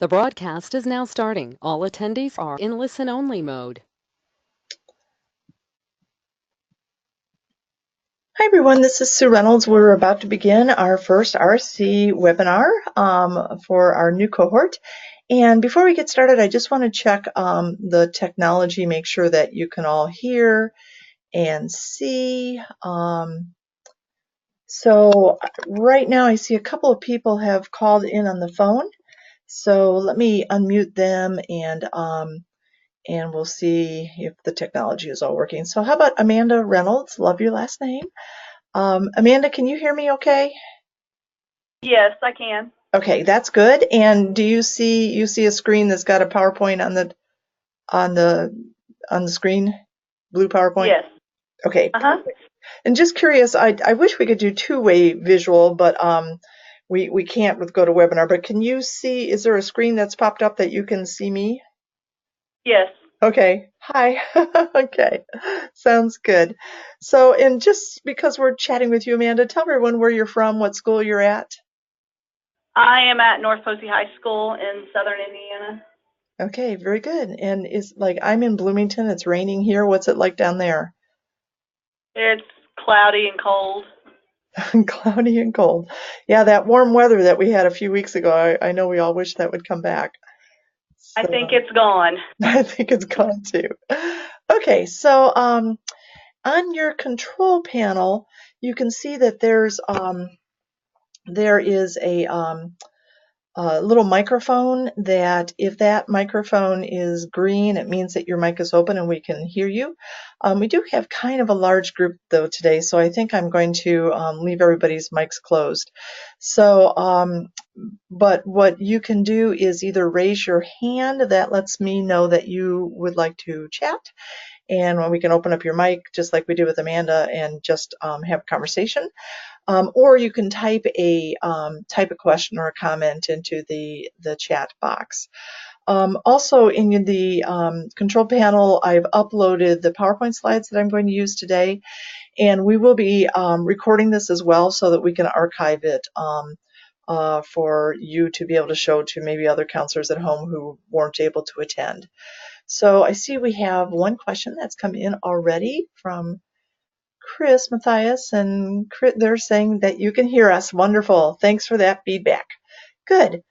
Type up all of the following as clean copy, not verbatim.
The broadcast is now starting. All attendees are in listen-only mode. Hi everyone, this is Sue Reynolds. We're about to begin our first RSC webinar for our new cohort. And before we get started, I just want to check the technology, make sure that you can all hear and see. So right now I see a couple of people have called in on the phone. So let me unmute them and we'll see if the technology is all working. So how about Amanda Reynolds? Love your last name. Amanda, can you hear me okay? Yes, I can. Okay, that's good. And do you see a screen that's got a PowerPoint on the screen? Blue PowerPoint? Yes. Okay, Uh-huh. perfect. And just curious, I wish we could do two-way visual, but we can't with GoToWebinar. But can you see, is there a screen that's popped up that you can see me? Yes. Okay. Hi. Okay. Sounds good. So, and just because we're chatting with you, Amanda, tell everyone where you're from, what school you're at. I am at North Posey High School in southern Indiana. Okay, very good. And I'm in Bloomington, it's raining here. What's it like down there? It's cloudy and cold. Cloudy and cold. Yeah, that warm weather that we had a few weeks ago, I know we all wish that would come back. I So think it's gone. I think it's gone too. Okay, so on your control panel, you can see that there is a little microphone that if that microphone is green, it means that your mic is open and we can hear you. We do have kind of a large group though today, so I think I'm going to leave everybody's mics closed. So, but what you can do is either raise your hand, that lets me know that you would like to chat, and when we can open up your mic just like we did with Amanda and just have a conversation. Or you can type a question or a comment into the chat box. Also in the control panel, I've uploaded the PowerPoint slides that I'm going to use today, and we will be recording this as well so that we can archive it for you to be able to show to maybe other counselors at home who weren't able to attend. So I see we have one question that's come in already from Chris Matthias, and they're saying that you can hear us. Wonderful. Thanks for that feedback. Good.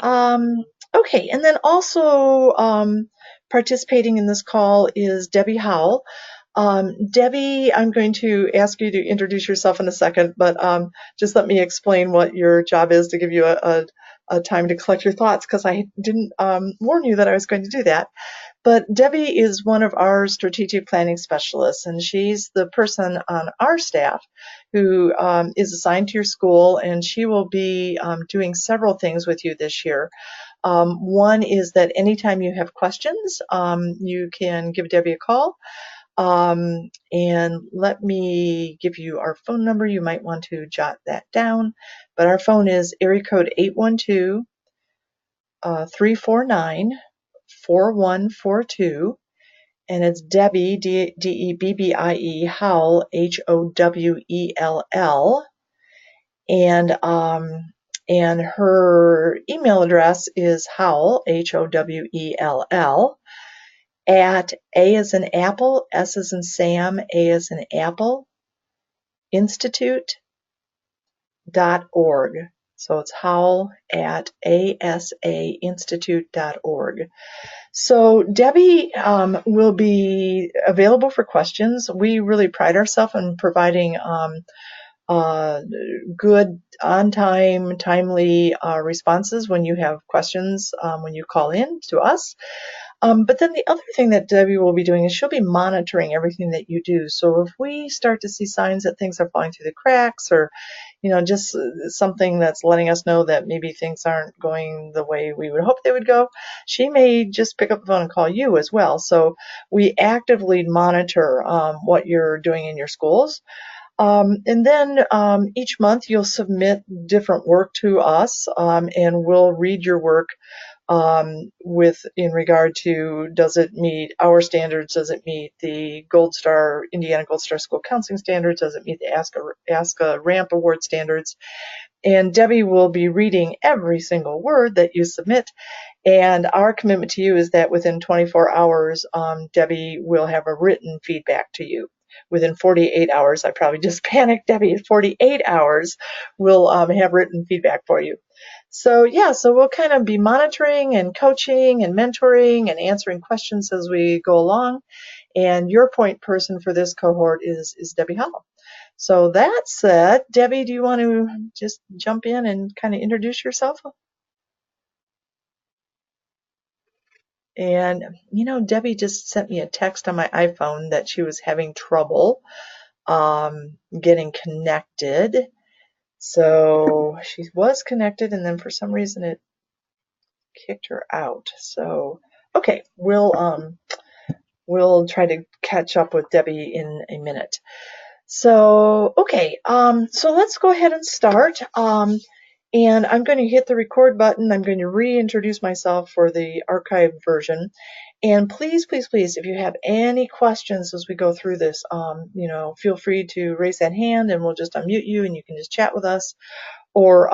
Okay, and then also participating in this call is Debbie Howell. Debbie, I'm going to ask you to introduce yourself in a second, but just let me explain what your job is to give you a time to collect your thoughts, because I didn't warn you that I was going to do that. But Debbie is one of our strategic planning specialists, and she's the person on our staff who is assigned to your school, and she will be doing several things with you this year. One is that anytime you have questions, you can give Debbie a call. And let me give you our phone number. You might want to jot that down. But our phone is area code 812-349-4142. And it's Debbie, Debbie, Howell, Howell. And her email address is Howell, Howell, at A as in Apple, S as in Sam, A as in Apple, institute.org. So it's Howell at asainstitute.org. So Debbie will be available for questions. We really pride ourselves in providing good, on-time, timely responses when you have questions when you call in to us. But then the other thing that Debbie will be doing is she'll be monitoring everything that you do. So if we start to see signs that things are falling through the cracks, or just something that's letting us know that maybe things aren't going the way we would hope they would go, she may just pick up the phone and call you as well. So we actively monitor what you're doing in your schools. And then each month you'll submit different work to us, and we'll read your work in regard to, does it meet our standards? Does it meet the Indiana Gold Star School Counseling Standards? Does it meet the ASCA RAMP Award standards? And Debbie will be reading every single word that you submit. And our commitment to you is that within 24 hours, Debbie will have a written feedback to you. Within 48 hours, I probably just panicked, Debbie, 48 hours, we'll have written feedback for you. So yeah, so we'll kind of be monitoring and coaching and mentoring and answering questions as we go along. And your point person for this cohort is Debbie Hall. So that said, Debbie, do you want to just jump in and kind of introduce yourself? And, Debbie just sent me a text on my iPhone that she was having trouble getting connected. So she was connected, and then for some reason it kicked her out. So, okay, we'll try to catch up with Debbie in a minute. So, okay, so let's go ahead and start. And I'm going to hit the record button. I'm going to reintroduce myself for the archived version. And please, please, please, if you have any questions as we go through this, feel free to raise that hand and we'll just unmute you and you can just chat with us, or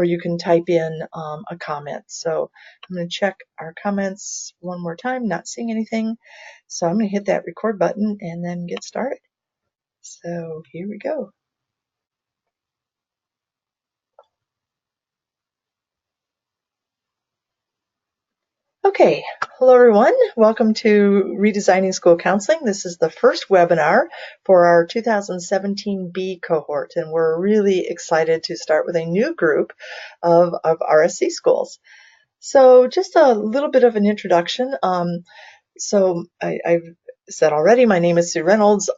you can type in a comment. So I'm going to check our comments one more time, not seeing anything. So I'm going to hit that record button and then get started. So here we go. Okay, hello everyone. Welcome to Redesigning School Counseling. This is the first webinar for our 2017 B cohort, and we're really excited to start with a new group of RSC schools. So just a little bit of an introduction. So I've said already, my name is Sue Reynolds,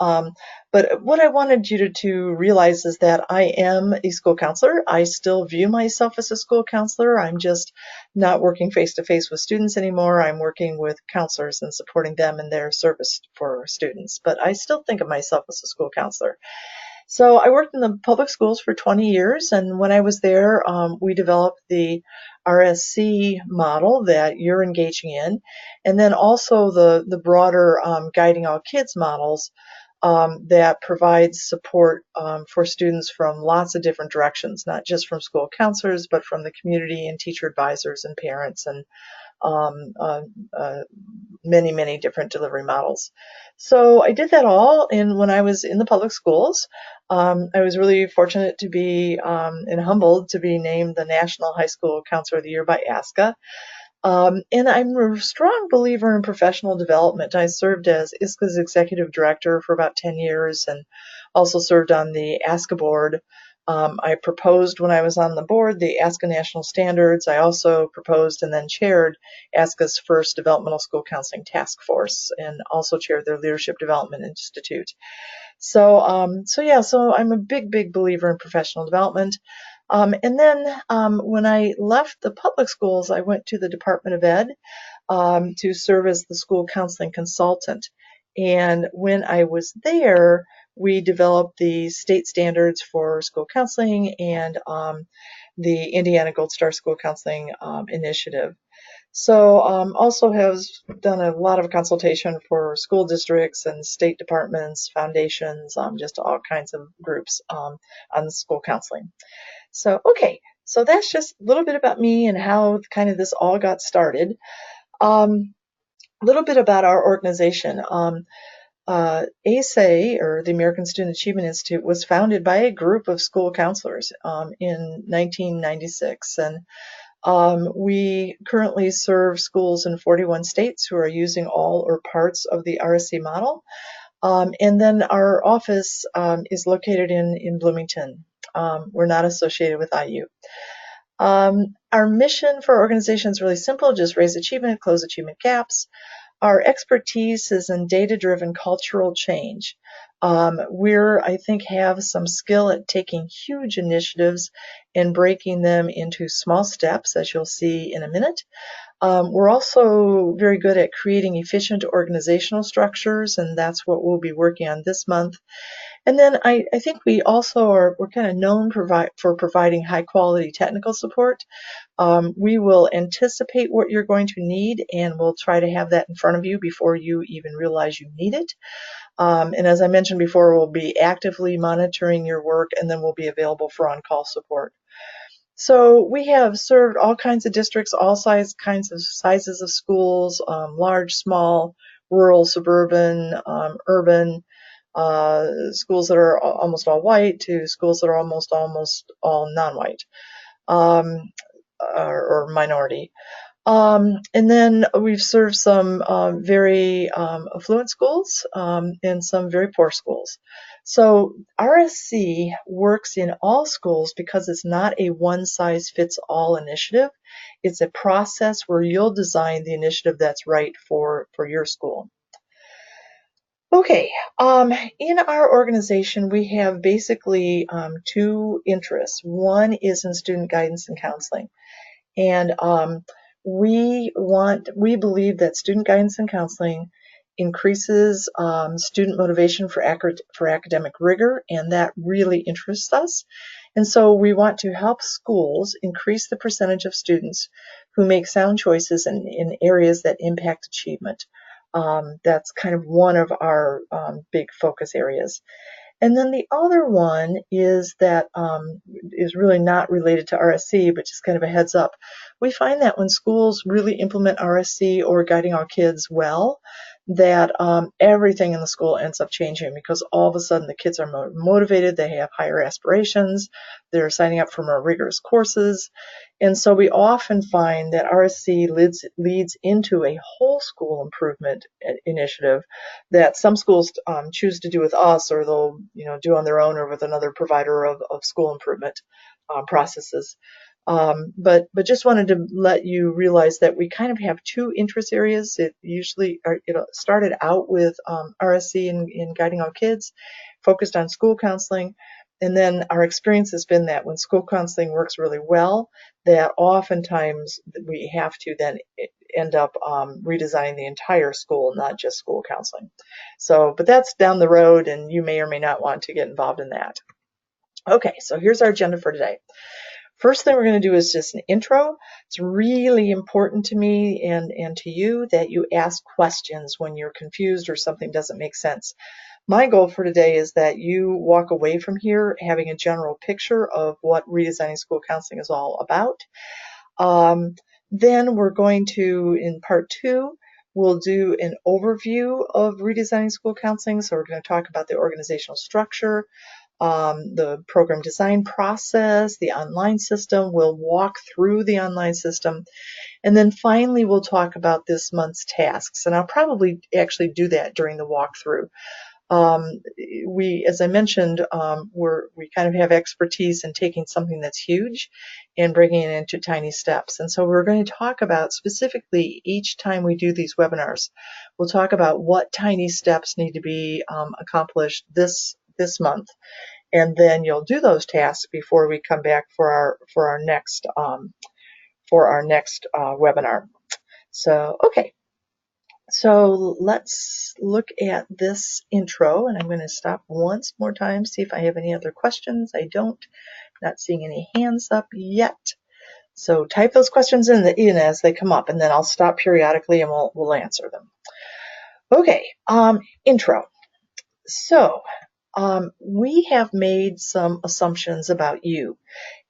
but what I wanted you to realize is that I am a school counselor. I still view myself as a school counselor. I'm just not working face-to-face with students anymore. I'm working with counselors and supporting them in their service for students, but I still think of myself as a school counselor. So I worked in the public schools for 20 years, and when I was there, we developed the RSC model that you're engaging in, and then also the broader Guiding All Kids models that provides support for students from lots of different directions, not just from school counselors, but from the community and teacher advisors and parents and many, many different delivery models. So I did that all when I was in the public schools. I was really fortunate to be and humbled to be named the National High School Counselor of the Year by ASCA. And I'm a strong believer in professional development. I served as ISCA's executive director for about 10 years and also served on the ASCA board. I proposed when I was on the board the ASCA National Standards. I also proposed and then chaired ASCA's first developmental school counseling task force and also chaired their Leadership Development Institute. So I'm a big, big believer in professional development. And then when I left the public schools, I went to the Department of Ed to serve as the school counseling consultant. And when I was there, we developed the state standards for school counseling and the Indiana Gold Star School Counseling Initiative. So also has done a lot of consultation for school districts and state departments, foundations, just all kinds of groups on school counseling. So, okay, so that's just a little bit about me and how kind of this all got started. A little bit about our organization. ASA, or the American Student Achievement Institute, was founded by a group of school counselors in 1996. And we currently serve schools in 41 states who are using all or parts of the RSC model. And then our office is located in Bloomington. We're not associated with IU. Our mission for our organization is really simple: just raise achievement, close achievement gaps. Our expertise is in data-driven cultural change. I think, have some skill at taking huge initiatives and breaking them into small steps, as you'll see in a minute. We're also very good at creating efficient organizational structures, and that's what we'll be working on this month. And then I think we also we're kind of known for providing high quality technical support. We will anticipate what you're going to need, and we'll try to have that in front of you before you even realize you need it. And as I mentioned before, we'll be actively monitoring your work, and then we'll be available for on-call support. So we have served all kinds of districts, all sizes of schools, large, small, rural, suburban, urban, schools that are almost all white to schools that are almost all non-white, or minority. And then we've served some very affluent schools and some very poor schools. So RSC works in all schools because it's not a one-size-fits-all initiative. It's a process where you'll design the initiative that's right for your school. Okay, in our organization, we have basically two interests. One is in student guidance and counseling. And we believe that student guidance and counseling increases student motivation for academic rigor, and that really interests us. And so we want to help schools increase the percentage of students who make sound choices in areas that impact achievement. That's kind of one of our big focus areas. And then the other one is that is really not related to RSC, but just kind of a heads up. We find that when schools really implement RSC or guiding our kids well, that everything in the school ends up changing, because all of a sudden the kids are more motivated, they have higher aspirations, they're signing up for more rigorous courses. And so we often find that RSC leads into a whole school improvement initiative that some schools choose to do with us, or they'll do on their own or with another provider of school improvement processes. But just wanted to let you realize that we kind of have two interest areas. It started out with RSC in guiding our kids, focused on school counseling. And then our experience has been that when school counseling works really well, that oftentimes we have to then end up redesigning the entire school, not just school counseling. But that's down the road, and you may or may not want to get involved in that. Okay, so here's our agenda for today. First thing we're going to do is just an intro. It's really important to me and to you that you ask questions when you're confused or something doesn't make sense. My goal for today is that you walk away from here having a general picture of what redesigning school counseling is all about. Then we're going to, in part 2, we'll do an overview of redesigning school counseling. So we're going to talk about the organizational structure, the program design process, the online system. We'll walk through the online system. And then finally, we'll talk about this month's tasks. And I'll probably actually do that during the walkthrough. As I mentioned, we kind of have expertise in taking something that's huge and bringing it into tiny steps. And so we're going to talk about specifically each time we do these webinars, we'll talk about what tiny steps need to be accomplished this month. And then you'll do those tasks before we come back for our next webinar. So, okay. So let's look at this intro, and I'm going to stop once more time, see if I have any other questions. I don't. Not seeing any hands up yet. So type those questions in as they come up, and then I'll stop periodically and we'll answer them. Okay, intro. So we have made some assumptions about you,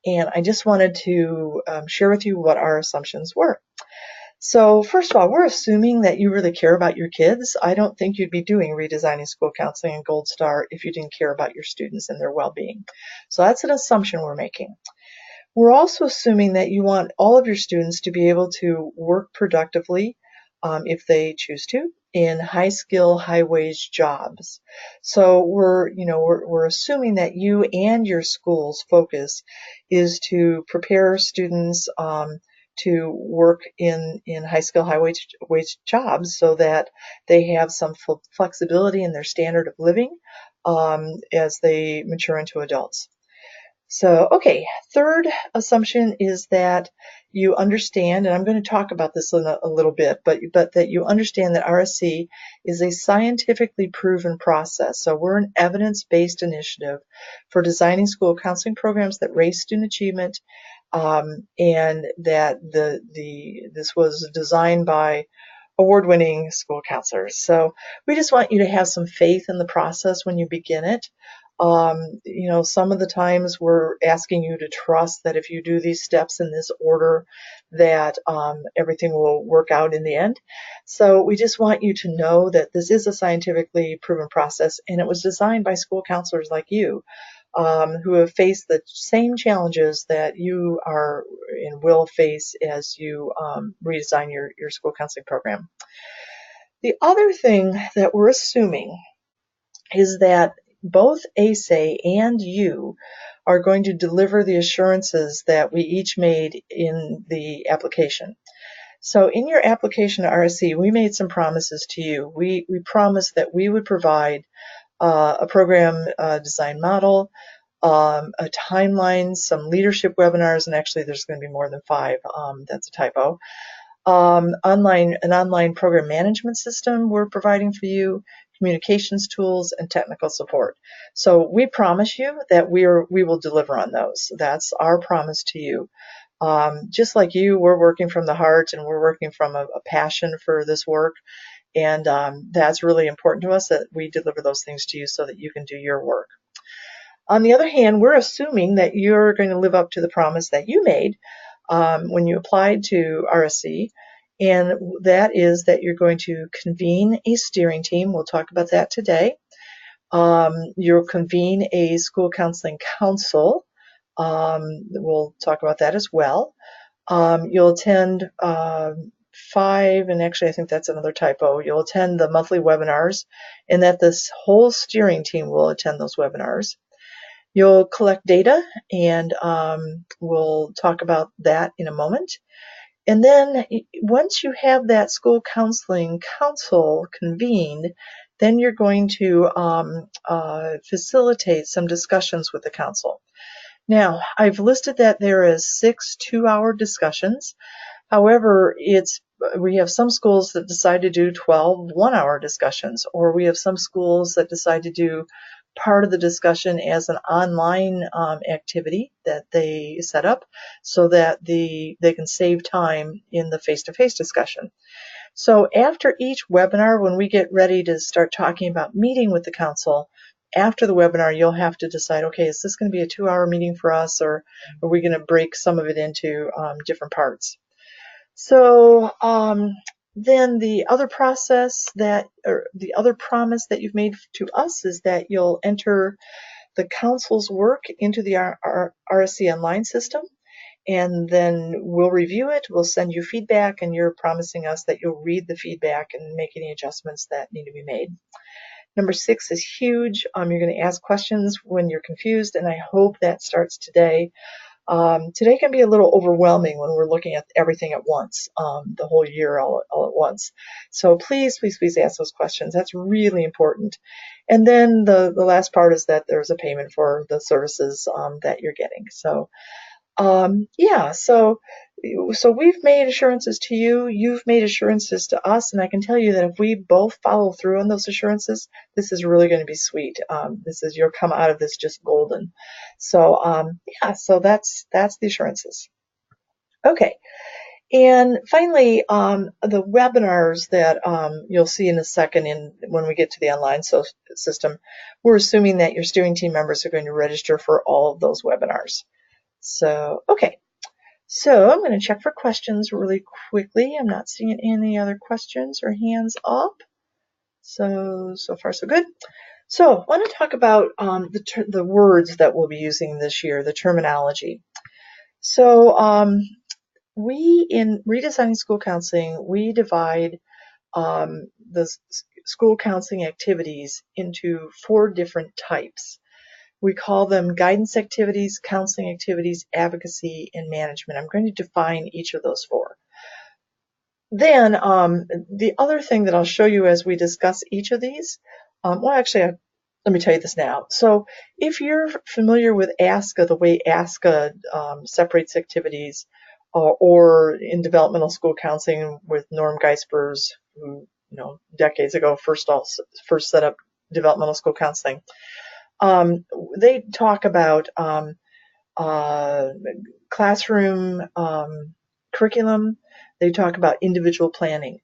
and I just wanted to share with you what our assumptions were. So first of all, we're assuming that you really care about your kids. I don't think you'd be doing redesigning school counseling and Gold Star if you didn't care about your students and their well-being. So that's an assumption we're making. We're also assuming that you want all of your students to be able to work productively, if they choose to, in high-skill, high-wage jobs. So we're assuming that you and your school's focus is to prepare students to work in high-skill, high-wage jobs, so that they have some flexibility in their standard of living as they mature into adults. So, okay, third assumption is that you understand, and I'm going to talk about this in a little bit, but that you understand that RSC is a scientifically proven process. So we're an evidence-based initiative for designing school counseling programs that raise student achievement, and that this was designed by award-winning school counselors. So we just want you to have some faith in the process when you begin it. Some of the times we're asking you to trust that if you do these steps in this order, that everything will work out in the end. So we just want you to know that this is a scientifically proven process, and it was designed by school counselors like you, who have faced the same challenges that you are and will face as you redesign your school counseling program. The other thing that we're assuming is that both ASA and you are going to deliver the assurances that we each made in the application. So in your application to RSC, we made some promises to you. We promised that we would provide a program design model, a timeline, some leadership webinars, and actually there's going to be more than 5. That's a typo. An online program management system we're providing for you, communications tools, and technical support. So we promise you that we will deliver on those. That's our promise to you. Just like you, we're working from the heart, and we're working from a passion for this work. And that's really important to us, that we deliver those things to you so that you can do your work. On the other hand, we're assuming that you're going to live up to the promise that you made when you applied to RSC, and that is that you're going to convene a steering team. We'll talk about that today. You'll convene a school counseling council. We'll talk about that as well. You'll attend 5, and actually I think that's another typo. You'll attend the monthly webinars, and that this whole steering team will attend those webinars. You'll collect data, and we'll talk about that in a moment. And then once you have that school counseling council convened, then you're going to facilitate some discussions with the council. Now, I've listed that there is 6 2-hour discussions. However, we have some schools that decide to do 12 1-hour discussions, or we have some schools that decide to do part of the discussion as an online activity that they set up so that they can save time in the face-to-face discussion. So after each webinar, when we get ready to start talking about meeting with the council, after the webinar, you'll have to decide, okay, is this going to be a 2-hour meeting for us, or are we going to break some of it into different parts? So then the other promise that you've made to us is that you'll enter the council's work into the RSC online system, and then we'll review it, we'll send you feedback, and you're promising us that you'll read the feedback and make any adjustments that need to be made. Number 6 is huge. You're going to ask questions when you're confused, and I hope that starts today. Today can be a little overwhelming when we're looking at everything at once, the whole year all at once. So please ask those questions. That's really important. And then the last part is that there's a payment for the services that you're getting. So so we've made assurances to you, you've made assurances to us, and I can tell you that if we both follow through on those assurances, this is really going to be sweet. You'll come out of this just golden. So so that's the assurances. Okay. And finally, the webinars that you'll see in a second when we get to the online system, we're assuming that your steering team members are going to register for all of those webinars. So, okay. So I'm going to check for questions really quickly. I'm not seeing any other questions or hands up. So far so good. So I want to talk about the words that we'll be using this year, the terminology. So in redesigning school counseling, we divide the school counseling activities into 4 different types. We call them guidance activities, counseling activities, advocacy, and management. I'm going to define each of those 4. Then the other thing that I'll show you as we discuss each of these, let me tell you this now. So if you're familiar with ASCA, the way ASCA separates activities, or in developmental school counseling with Norm Geisbers, who decades ago first set up developmental school counseling, they talk about classroom curriculum. They talk about individual planning.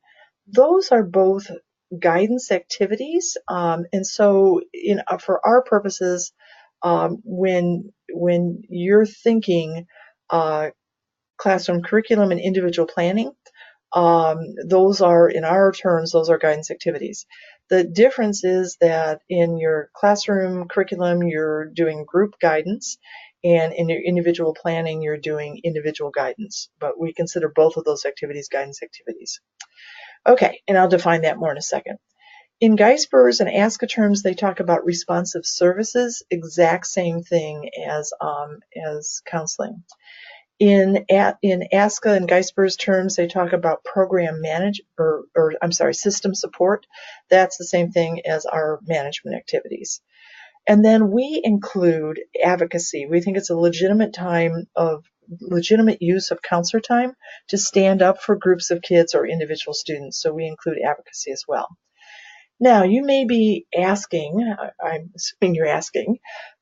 Those are both guidance activities, and so for our purposes, when you're thinking classroom curriculum and individual planning, those are, in our terms, those are guidance activities. The difference is that in your classroom curriculum, you're doing group guidance, and in your individual planning, you're doing individual guidance. But we consider both of those activities guidance activities. Okay, and I'll define that more in a second. In Geisbers and ASCA terms, they talk about responsive services, exact same thing as counseling. In ASCA and Geisbers terms, they talk about program system support. That's the same thing as our management activities. And then we include advocacy. We think it's a legitimate use of counselor time to stand up for groups of kids or individual students. So we include advocacy as well. Now, you may be asking, I'm assuming you're asking,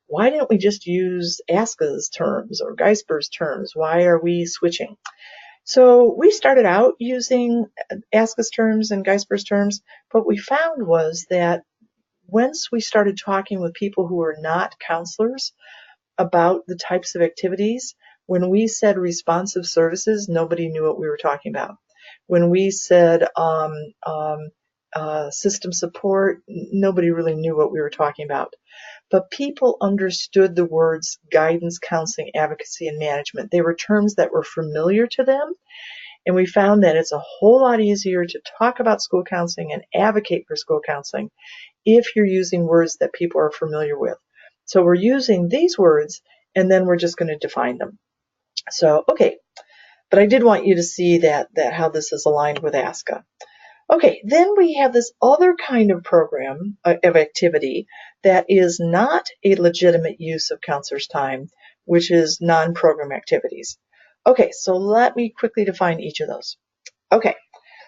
why didn't we just use ASCA's terms or Geisbers' terms? Why are we switching? So we started out using ASCA's terms and Geisbers' terms. What we found was that once we started talking with people who were not counselors about the types of activities, when we said responsive services, nobody knew what we were talking about. When we said system support, nobody really knew what we were talking about. But people understood the words guidance, counseling, advocacy, and management. They were terms that were familiar to them, and we found that it's a whole lot easier to talk about school counseling and advocate for school counseling if you're using words that people are familiar with. So we're using these words, and then we're just going to define them. So, okay, but I did want you to see that how this is aligned with ASCA. Okay, then we have this other kind of program of activity that is not a legitimate use of counselor's time, which is non-program activities. Okay, so let me quickly define each of those. Okay,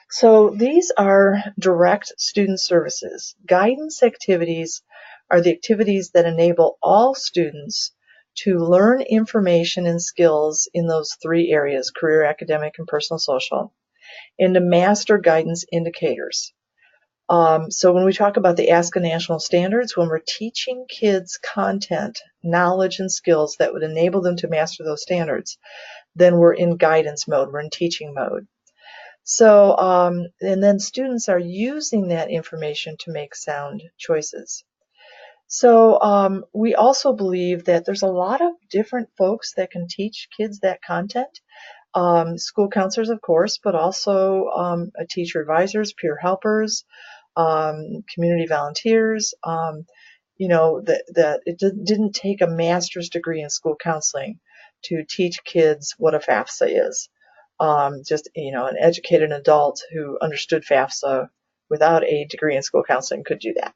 so these are direct student services. Guidance activities are the activities that enable all students to learn information and skills in those three areas: career, academic, and personal social, and to master guidance indicators. So when we talk about the ASCA national standards, when we're teaching kids content, knowledge, and skills that would enable them to master those standards, then we're in guidance mode, we're in teaching mode. So, and then students are using that information to make sound choices. So we also believe that there's a lot of different folks that can teach kids that content. School counselors, of course, but also teacher advisors, peer helpers, community volunteers. That it didn't take a master's degree in school counseling to teach kids what a FAFSA is. Just an educated adult who understood FAFSA without a degree in school counseling could do that.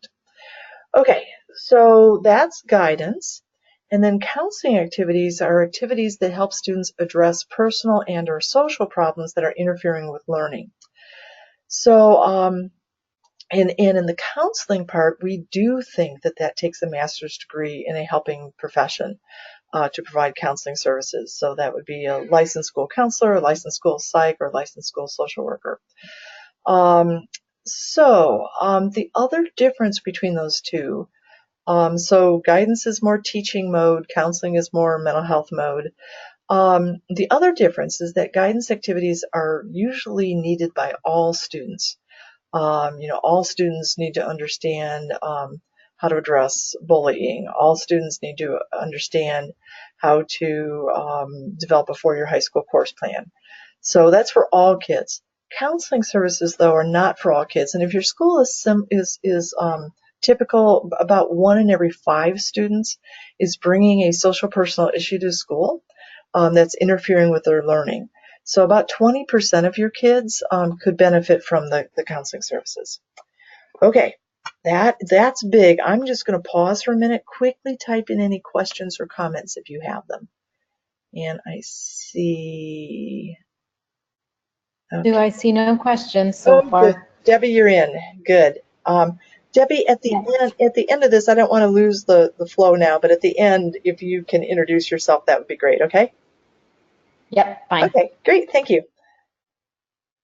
Okay, so that's guidance. And then counseling activities are activities that help students address personal and or social problems that are interfering with learning. So, and in the counseling part, we do think that takes a master's degree in a helping profession to provide counseling services. So that would be a licensed school counselor, a licensed school psych, or a licensed school social worker. The other difference between those two, so guidance is more teaching mode, counseling is more mental health mode. The other difference is that guidance activities are usually needed by all students. All students need to understand how to address bullying. All students need to understand how to develop a four-year high school course plan. So that's for all kids. Counseling services, though, are not for all kids. And if your school is typical, about 1 in every 5 students is bringing a social personal issue to school that's interfering with their learning. So about 20% of your kids could benefit from the counseling services. Okay, That's big. I'm just going to pause for a minute, quickly type in any questions or comments if you have them. And I see. Okay. Do I see no questions so Oh, good. far? Debbie, you're in. Good. Debbie, at the end of this, I don't want to lose the flow now, but at the end, if you can introduce yourself, that would be great. Okay. Yep, fine. Okay. Great. Thank you.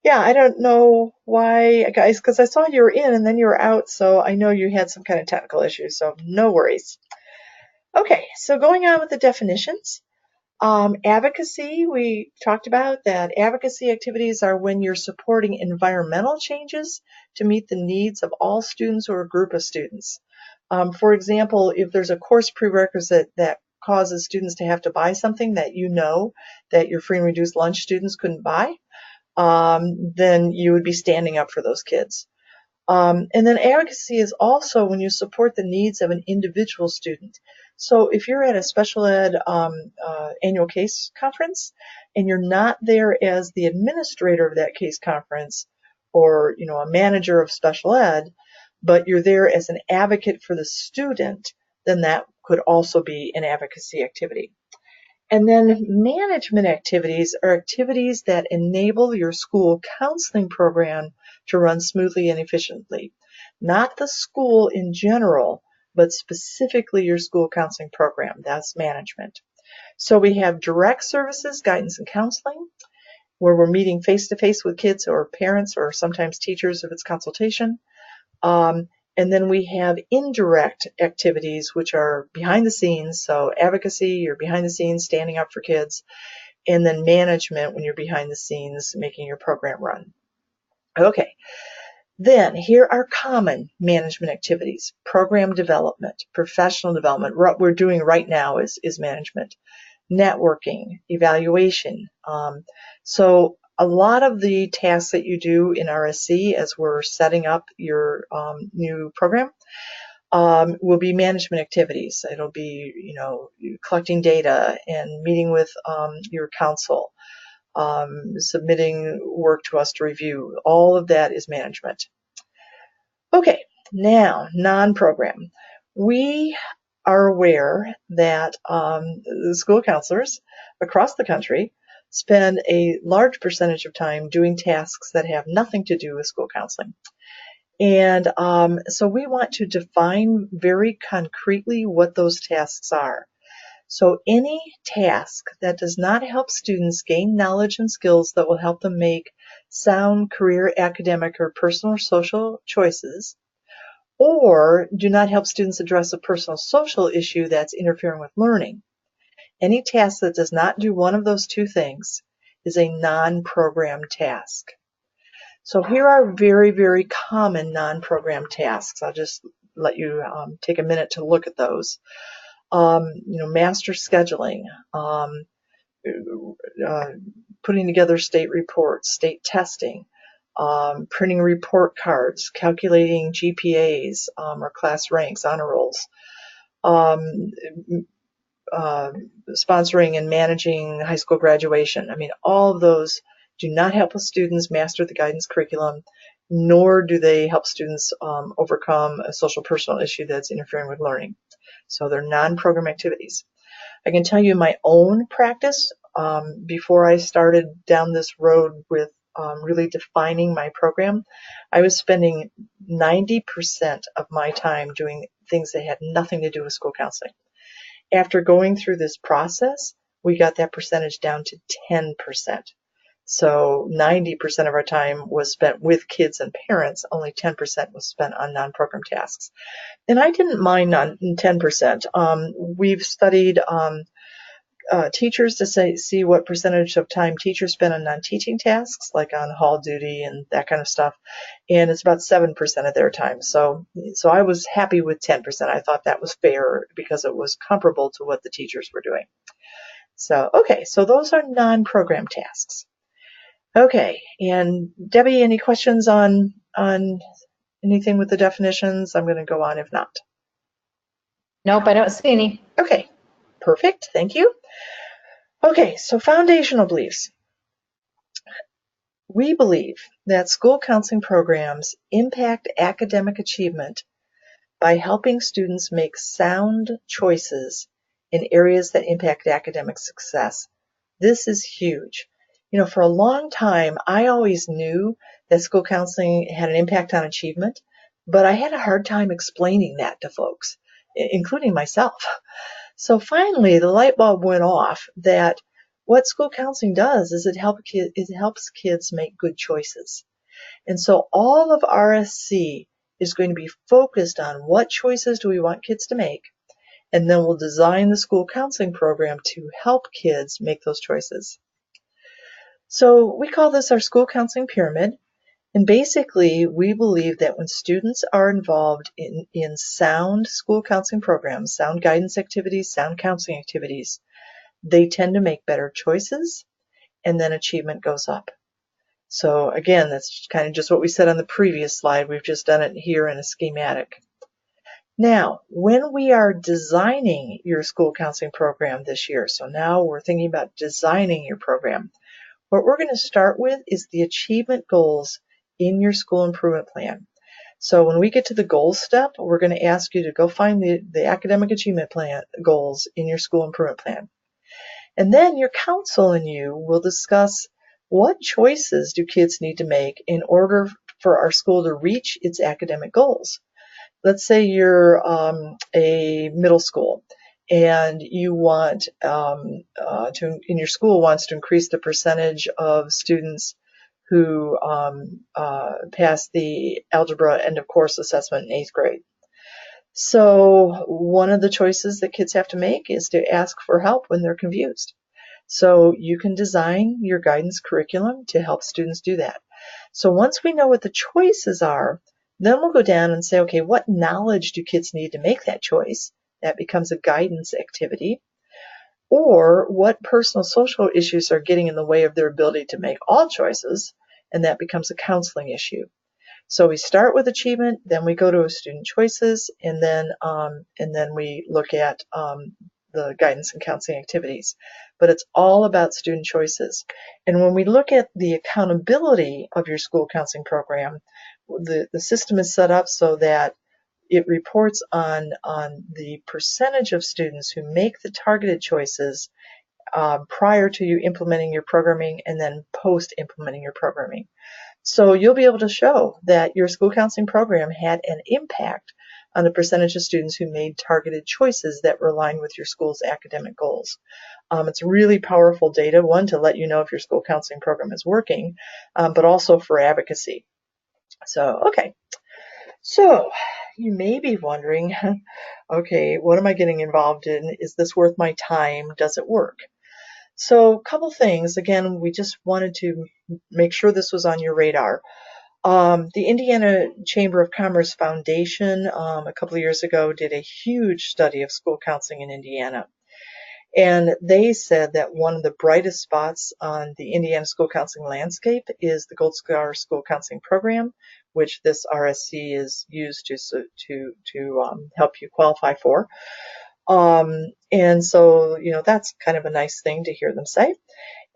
Yeah, I don't know why, guys, because I saw you were in and then you were out, so I know you had some kind of technical issues, so no worries. Okay, so going on with the definitions. Advocacy, we talked about that advocacy activities are when you're supporting environmental changes to meet the needs of all students or a group of students. For example, if there's a course prerequisite that causes students to have to buy something that you know that your free and reduced lunch students couldn't buy, then you would be standing up for those kids. And then advocacy is also when you support the needs of an individual student. So if you're at a special ed annual case conference and you're not there as the administrator of that case conference or a manager of special ed, but you're there as an advocate for the student, then that could also be an advocacy activity. And then management activities are activities that enable your school counseling program to run smoothly and efficiently. Not the school in general, but specifically your school counseling program. That's management. So we have direct services, guidance and counseling, where we're meeting face-to-face with kids or parents or sometimes teachers if it's consultation. And then we have indirect activities, which are behind the scenes. So advocacy, you're behind the scenes standing up for kids. And then management, when you're behind the scenes making your program run. Okay. Then here are common management activities: program development, professional development. What we're doing right now is management, networking, evaluation. So a lot of the tasks that you do in RSC as we're setting up your new program will be management activities. It'll be, collecting data and meeting with your council, submitting work to us to review. All of that is management. Okay, now non-program. We are aware that the school counselors across the country spend a large percentage of time doing tasks that have nothing to do with school counseling. And so we want to define very concretely what those tasks are. So any task that does not help students gain knowledge and skills that will help them make sound career, academic, or personal or social choices, or do not help students address a personal social issue that's interfering with learning. Any task that does not do one of those two things is a non-program task. So here are very, very common non-program tasks. I'll just let you take a minute to look at those. Master scheduling, putting together state reports, state testing, printing report cards, calculating GPAs or class ranks, honor rolls, sponsoring and managing high school graduation. I mean, all of those do not help students master the guidance curriculum, nor do they help students overcome a social personal issue that's interfering with learning. So they're non-program activities. I can tell you my own practice, before I started down this road with really defining my program, I was spending 90% of my time doing things that had nothing to do with school counseling. After going through this process, we got that percentage down to 10%. So 90% of our time was spent with kids and parents, only 10% was spent on non-program tasks. And I didn't mind 10%. We've studied teachers to see what percentage of time teachers spend on non-teaching tasks, like on hall duty and that kind of stuff. And it's about 7% of their time. So I was happy with 10%. I thought that was fair because it was comparable to what the teachers were doing. So, okay, so those are non-program tasks. Okay, and Debbie, any questions on anything with the definitions? I'm going to go on if not. Nope, I don't see any. Okay, perfect, thank you. Okay, so foundational beliefs. We believe that school counseling programs impact academic achievement by helping students make sound choices in areas that impact academic success. This is huge. You know, for a long time, I always knew that school counseling had an impact on achievement, but I had a hard time explaining that to folks, including myself. So finally, the light bulb went off that what school counseling does is it helps kids make good choices. And so all of RSC is going to be focused on what choices do we want kids to make, and then we'll design the school counseling program to help kids make those choices. So we call this our school counseling pyramid. And basically, we believe that when students are involved in sound school counseling programs, sound guidance activities, sound counseling activities, they tend to make better choices, and then achievement goes up. So again, that's kind of just what we said on the previous slide. We've just done it here in a schematic. Now, when we are designing your school counseling program this year, so now we're thinking about designing your program, what we're going to start with is the achievement goals in your school improvement plan. So when we get to the goals step, we're going to ask you to go find the academic achievement plan goals in your school improvement plan. And then your council and you will discuss what choices do kids need to make in order for our school to reach its academic goals. Let's say you're a middle school and you want in your school wants to increase the percentage of students who pass the algebra end of course assessment in 8th grade. So one of the choices that kids have to make is to ask for help when they're confused. So you can design your guidance curriculum to help students do that. So once we know what the choices are, then we'll go down and say, okay, what knowledge do kids need to make that choice? That becomes a guidance activity. Or what personal social issues are getting in the way of their ability to make all choices? And that becomes a counseling issue. So we start with achievement, then we go to student choices, and then we look at the guidance and counseling activities. But it's all about student choices. And when we look at the accountability of your school counseling program, the system is set up so that it reports on the percentage of students who make the targeted choices prior to you implementing your programming and then post implementing your programming. So you'll be able to show that your school counseling program had an impact on the percentage of students who made targeted choices that were aligned with your school's academic goals. It's really powerful data, one, to let you know if your school counseling program is working, but also for advocacy. So, okay. So you may be wondering, okay, what am I getting involved in? Is this worth my time? Does it work? So a couple things. Again, we just wanted to make sure this was on your radar. The Indiana Chamber of Commerce Foundation a couple of years ago did a huge study of school counseling in Indiana. And they said that one of the brightest spots on the Indiana school counseling landscape is the Gold Star School Counseling Program, which this RSC is used to help you qualify for. And so, you know, that's kind of a nice thing to hear them say.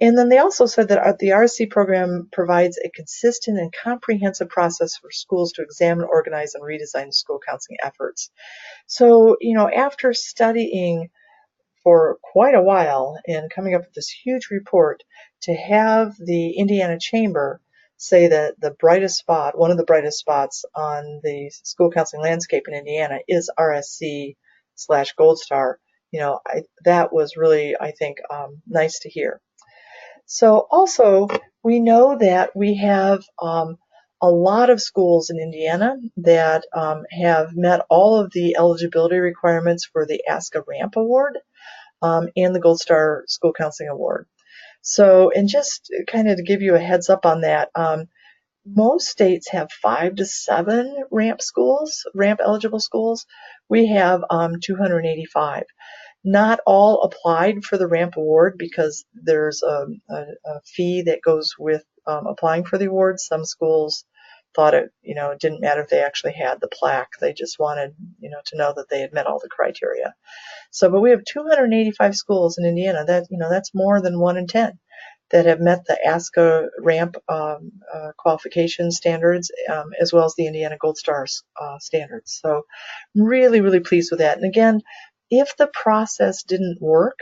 And then they also said that the RSC program provides a consistent and comprehensive process for schools to examine, organize, and redesign school counseling efforts. So, you know, after studying for quite a while and coming up with this huge report, to have the Indiana Chamber say that the brightest spot, one of the brightest spots on the school counseling landscape in Indiana is RSC/Gold Star, you know, that was really, I think, nice to hear. So also, we know that we have a lot of schools in Indiana that have met all of the eligibility requirements for the Ask a Ramp Award and the Gold Star School Counseling Award. So, and just kind of to give you a heads up on that, most states have 5 to 7 ramp eligible schools. We have 285. Not all applied for the ramp award because there's a fee that goes with applying for the award. Some schools thought it, you know, it didn't matter if they actually had the plaque. They just wanted, you know, to know that they had met all the criteria. So, but we have 285 schools in Indiana. That, you know, that's more than 1 in 10 that have met the ASCA ramp qualification standards, as well as the Indiana Gold Star standards. So really, really pleased with that. And again, if the process didn't work,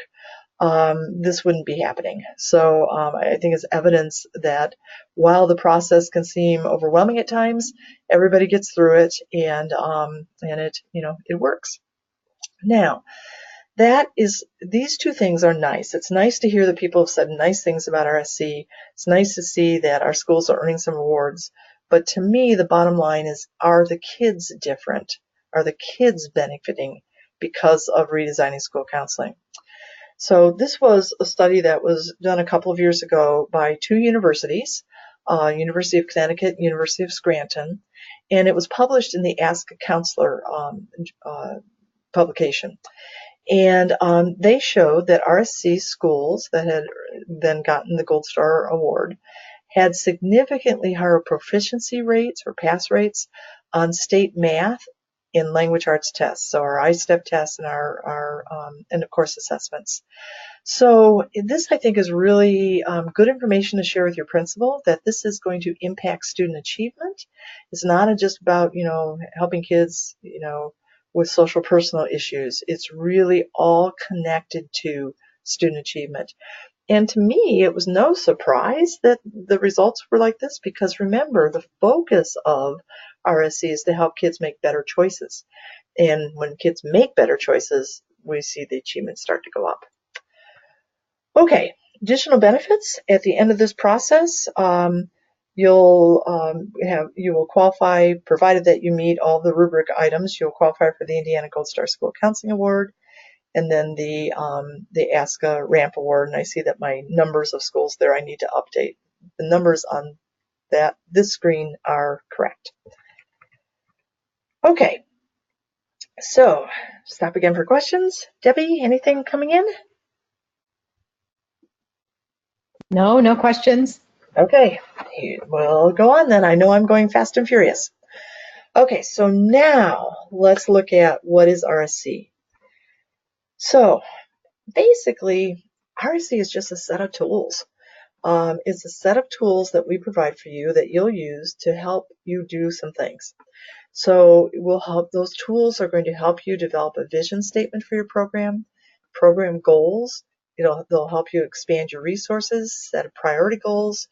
this wouldn't be happening. So I think it's evidence that while the process can seem overwhelming at times, everybody gets through it, and it, it works. Now, these two things are nice. It's nice to hear that people have said nice things about RSC. It's nice to see that our schools are earning some awards. But to me, the bottom line is, are the kids different? Are the kids benefiting because of redesigning school counseling? So this was a study that was done a couple of years ago by two universities, University of Connecticut, University of Scranton, and it was published in the Ask a Counselor publication. And they showed that RSC schools that had then gotten the Gold Star Award had significantly higher proficiency rates or pass rates on state math and language arts tests, so our ISTEP tests and our end of course assessments. So this, I think, is really good information to share with your principal, that this is going to impact student achievement. It's not just about, helping kids, with social personal issues. It's really all connected to student achievement. And to me, it was no surprise that the results were like this, because remember, the focus of RSC is to help kids make better choices. And when kids make better choices, we see the achievement start to go up. Okay, additional benefits at the end of this process. You will qualify, provided that you meet all the rubric items, you'll qualify for the Indiana Gold Star School Counseling Award, and then the ASCA Ramp Award. And I see that my numbers of schools there, I need to update. The numbers on this screen are correct. Okay, so stop again for questions. Debbie, anything coming in? No questions. Okay, we'll go on then. I know I'm going fast and furious. Okay, so now let's look at what is RSC. So basically, RSC is just a set of tools. It's a set of tools that we provide for you that you'll use to help you do some things. So those tools are going to help you develop a vision statement for your program goals. They'll help you expand your resources, set priority goals,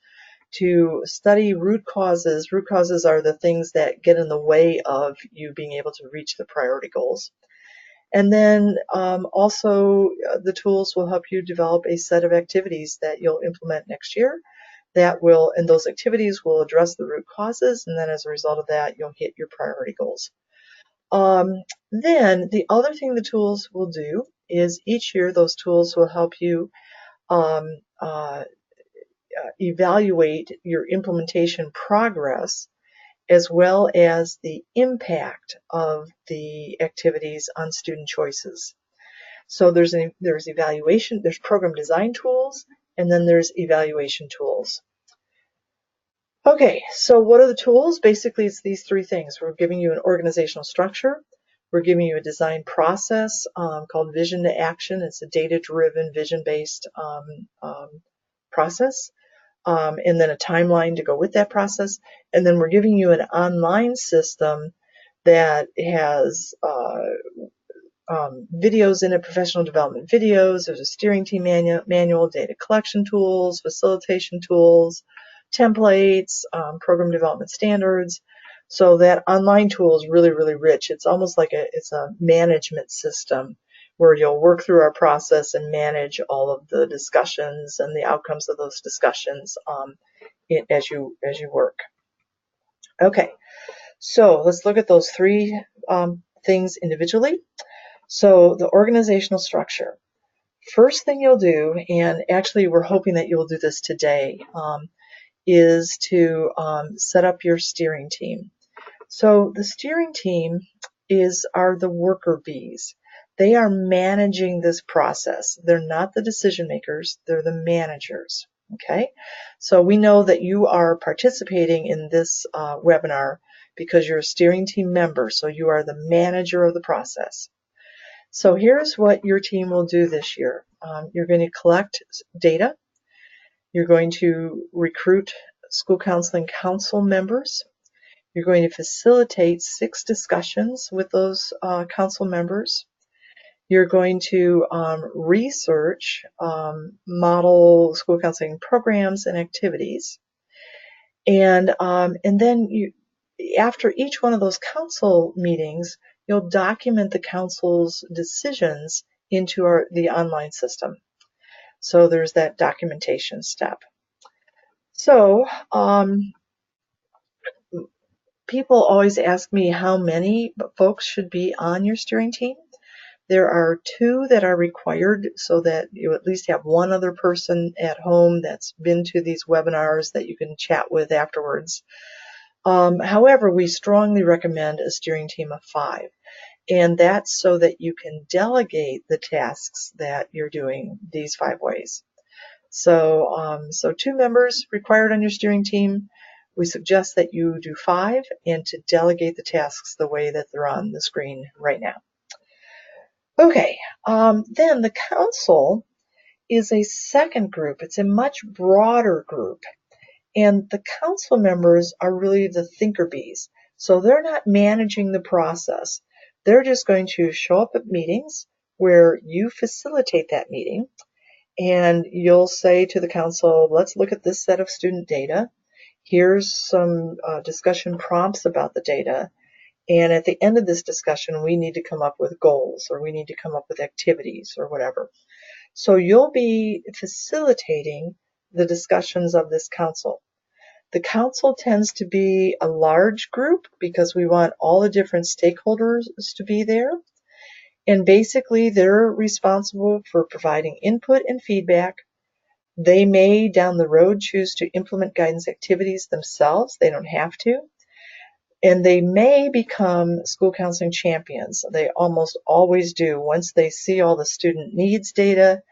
to study root causes. Root causes are the things that get in the way of you being able to reach the priority goals. And then also the tools will help you develop a set of activities that you'll implement next year and those activities will address the root causes, and then as a result of that, you'll hit your priority goals. Then the other thing the tools will do is each year those tools will help you evaluate your implementation progress, as well as the impact of the activities on student choices. So there's evaluation, there's program design tools, and then there's evaluation tools. Okay, so what are the tools? Basically, it's these three things. We're giving you an organizational structure. We're giving you a design process called Vision to Action. It's a data-driven, vision-based process. And then a timeline to go with that process. And then we're giving you an online system that has videos in it, professional development videos. There's a steering team manual, data collection tools, facilitation tools, templates, program development standards. So that online tool is really, really rich. It's almost like it's a management system where you'll work through our process and manage all of the discussions and the outcomes of those discussions as you work. Okay, so let's look at those three things individually. So the organizational structure. First thing you'll do, and actually we're hoping that you'll do this today, is to set up your steering team. So the steering team are the worker bees. They are managing this process. They're not the decision makers, they're the managers. Okay, so we know that you are participating in this webinar because you're a steering team member, so you are the manager of the process. So here's what your team will do this year. You're going to collect data. You're going to recruit school counseling council members. You're going to facilitate 6 discussions with those council members. You're going to research model school counseling programs and activities. And then after each one of those council meetings, you'll document the council's decisions into the online system. So there's that documentation step. So people always ask me how many folks should be on your steering team. There are 2 that are required so that you at least have one other person at home that's been to these webinars that you can chat with afterwards. However, we strongly recommend a steering team of 5, and that's so that you can delegate the tasks that you're doing these 5 ways. So 2 members required on your steering team. We suggest that you do 5 and to delegate the tasks the way that they're on the screen right now. Okay, then the council is a second group. It's a much broader group. And the council members are really the thinker bees. So they're not managing the process. They're just going to show up at meetings where you facilitate that meeting. And you'll say to the council, let's look at this set of student data. Here's some discussion prompts about the data. And at the end of this discussion, we need to come up with goals, or we need to come up with activities, or whatever. So you'll be facilitating the discussions of this council. The council tends to be a large group because we want all the different stakeholders to be there. And basically, they're responsible for providing input and feedback. They may, down the road, choose to implement guidance activities themselves. They don't have to. And they may become school counseling champions. They almost always do. Once they see all the student needs data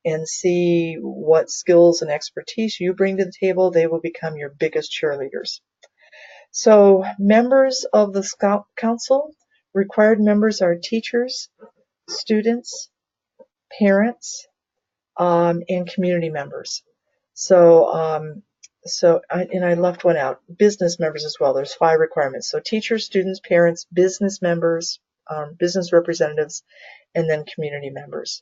and see what skills and expertise you bring to the table, they will become your biggest cheerleaders. So members of the Scout Council, required members are teachers, students, parents, and community members. And I left one out, business members as well. There's 5 requirements. So teachers, students, parents, business members, business representatives, and then community members.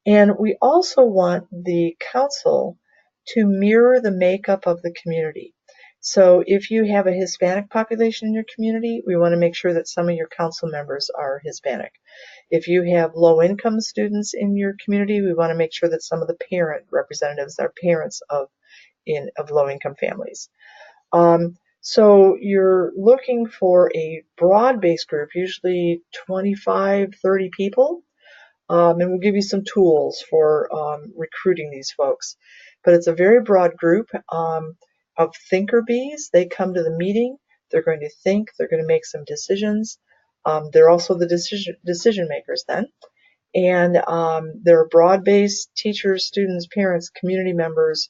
And we also want the council to mirror the makeup of the community. So if you have a Hispanic population in your community, we want to make sure that some of your council members are Hispanic. If you have low-income students in your community, we want to make sure that some of the parent representatives are parents of low-income families. So you're looking for a broad-based group, usually 25, 30 people. And we'll give you some tools for recruiting these folks. But it's a very broad group of thinker bees. They come to the meeting. They're going to think. They're going to make some decisions. They're also the decision makers then. And they're broad-based teachers, students, parents, community members,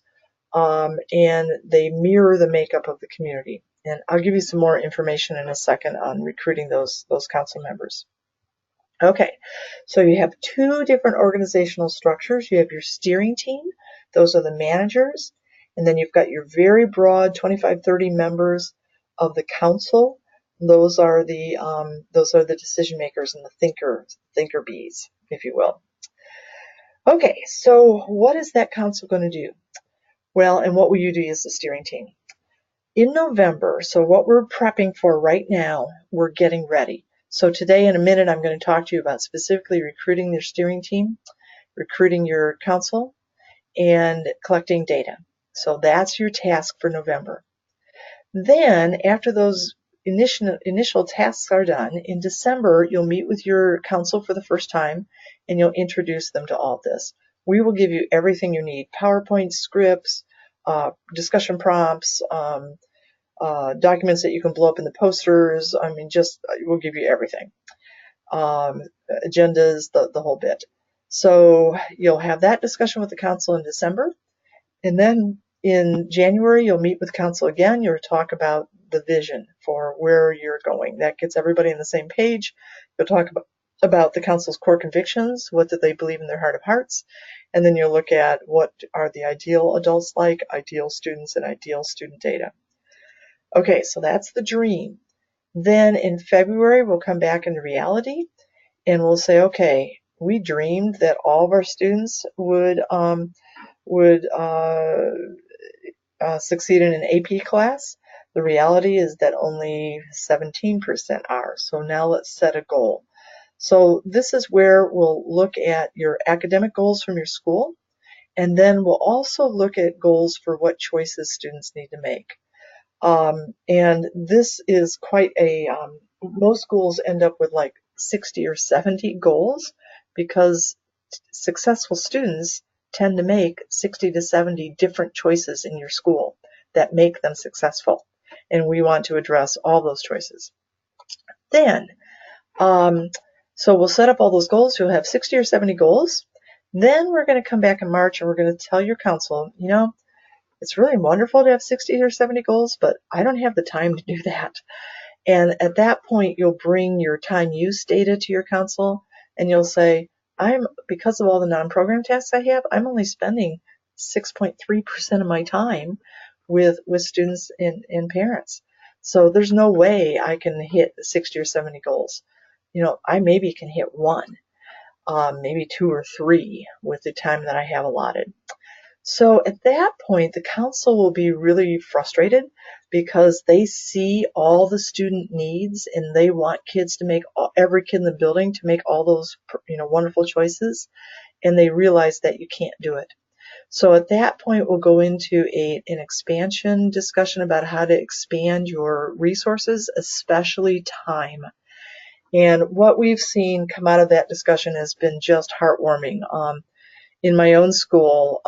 and they mirror the makeup of the community. And I'll give you some more information in a second on recruiting those council members. Okay, so you have 2 different organizational structures. You have your steering team, those are the managers, and then you've got your very broad 25, 30 members of the council. Those are the decision makers and the thinker bees, if you will. Okay, so what is that council going to do? Well, and what will you do as the steering team? In November, so what we're prepping for right now, we're getting ready. So today, in a minute, I'm going to talk to you about specifically recruiting your steering team, recruiting your council, and collecting data. So that's your task for November. Then, after those initial tasks are done, in December, you'll meet with your council for the first time, and you'll introduce them to all of this. We will give you everything you need, PowerPoint, scripts, discussion prompts, documents that you can blow up in the posters. I mean, we'll give you everything. Agendas, the whole bit. So you'll have that discussion with the council in December. And then in January, you'll meet with council again. You'll talk about the vision for where you're going. That gets everybody on the same page. You'll talk about the council's core convictions. What do they believe in their heart of hearts? And then you'll look at what are the ideal adults like, ideal students, and ideal student data. Okay, so that's the dream. Then in February, we'll come back into reality and we'll say, okay, we dreamed that all of our students would succeed in an AP class. The reality is that only 17% are. So now let's set a goal. So this is where we'll look at your academic goals from your school, and then we'll also look at goals for what choices students need to make. And this is quite a, most schools end up with like 60 or 70 goals because successful students tend to make 60 to 70 different choices in your school that make them successful. And we want to address all those choices. Then, so we'll set up all those goals. You'll have 60 or 70 goals. Then we're going to come back in March and we're going to tell your council, you know, it's really wonderful to have 60 or 70 goals, but I don't have the time to do that. And at that point, you'll bring your time use data to your council and you'll say, because of all the non-program tasks I have, I'm only spending 6.3% of my time with students and parents. So there's no way I can hit 60 or 70 goals. You know, I maybe can hit one, maybe 2 or 3 with the time that I have allotted. So at that point, the council will be really frustrated because they see all the student needs and they want kids to make every kid in the building to make all those, you know, wonderful choices, and they realize that you can't do it. So at that point, we'll go into an expansion discussion about how to expand your resources, especially time. And what we've seen come out of that discussion has been just heartwarming. In my own school,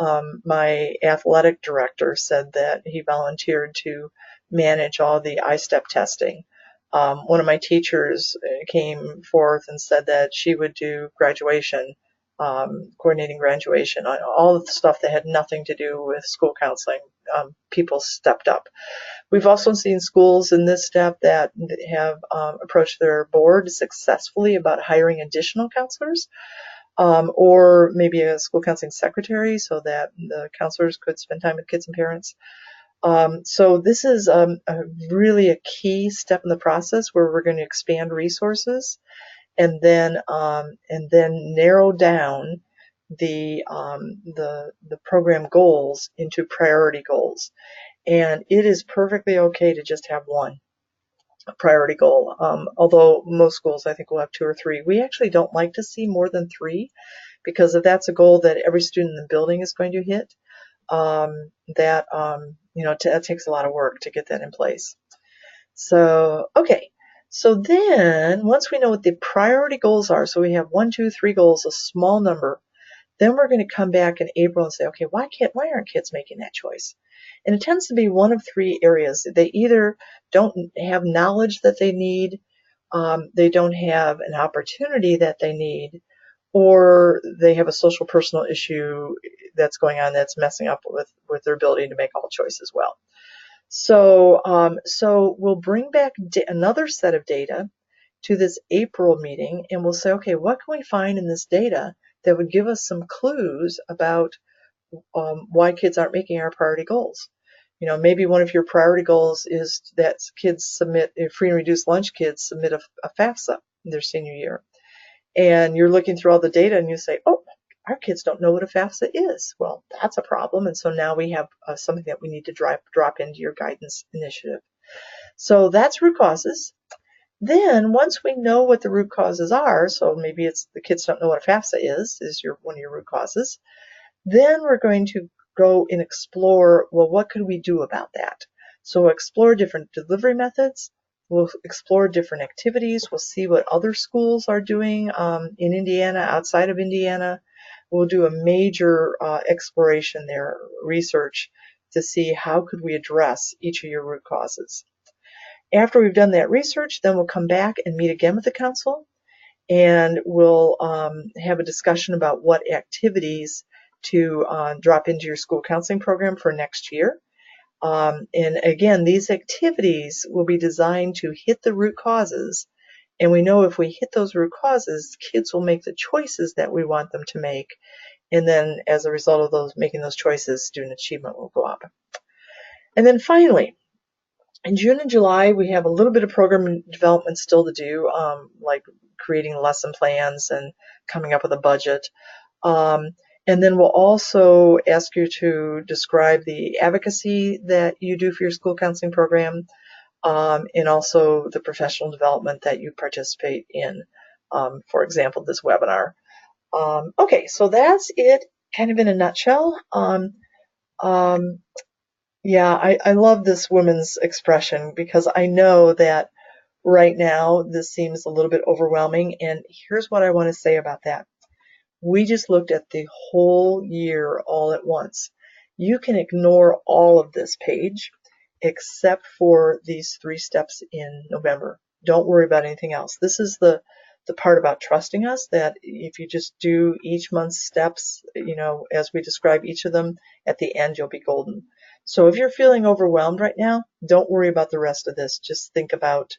my athletic director said that he volunteered to manage all the I-STEP testing. One of my teachers came forth and said that she would do graduation, coordinating graduation, all of the stuff that had nothing to do with school counseling. People stepped up. We've also seen schools in this step that have approached their board successfully about hiring additional counselors. Or maybe a school counseling secretary so that the counselors could spend time with kids and parents. So this is really a key step in the process where we're going to expand resources and then narrow down the program goals into priority goals. And it is perfectly okay to just have one priority goal. Although most schools, I think, will have 2 or 3. We actually don't like to see more than 3 because if that's a goal that every student in the building is going to hit, that takes a lot of work to get that in place. So, okay. So then once we know what the priority goals are, so we have 1, 2, 3 goals, a small number, then we're going to come back in April and say, okay, why aren't kids making that choice? And it tends to be one of 3 areas. They either don't have knowledge that they need, they don't have an opportunity that they need, or they have a social personal issue that's going on that's messing up with their ability to make all choices well. So we'll bring back another set of data to this April meeting, and we'll say, okay, what can we find in this data that would give us some clues about why kids aren't making our priority goals? You know, maybe one of your priority goals is that kids submit, free and reduced lunch kids submit a FAFSA in their senior year. And you're looking through all the data and you say, oh, our kids don't know what a FAFSA is. Well, that's a problem. And so now we have something that we need to drop into your guidance initiative. So that's root causes. Then once we know what the root causes are, so maybe it's the kids don't know what a FAFSA is one of your root causes, then we're going to go and explore, well, what could we do about that? So we'll explore different delivery methods. We'll explore different activities. We'll see what other schools are doing in Indiana, outside of Indiana. We'll do a major exploration there, research, to see how could we address each of your root causes. After we've done that research, then we'll come back and meet again with the council, and we'll have a discussion about what activities to drop into your school counseling program for next year. And again, these activities will be designed to hit the root causes. And we know if we hit those root causes, kids will make the choices that we want them to make. And then as a result of those making those choices, student achievement will go up. And then finally, in June and July, we have a little bit of program development still to do, like creating lesson plans and coming up with a budget. And then we'll also ask you to describe the advocacy that you do for your school counseling program, and also the professional development that you participate in, for example, this webinar. Okay, so that's it kind of in a nutshell. Yeah, I love this women's expression because I know that right now this seems a little bit overwhelming, and here's what I want to say about that. We just looked at the whole year all at once. You can ignore all of this page except for these 3 steps in November. Don't worry about anything else. This is the part about trusting us, that if you just do each month's steps, as we describe each of them, at the end you'll be golden. So if you're feeling overwhelmed right now, don't worry about the rest of this. Just think about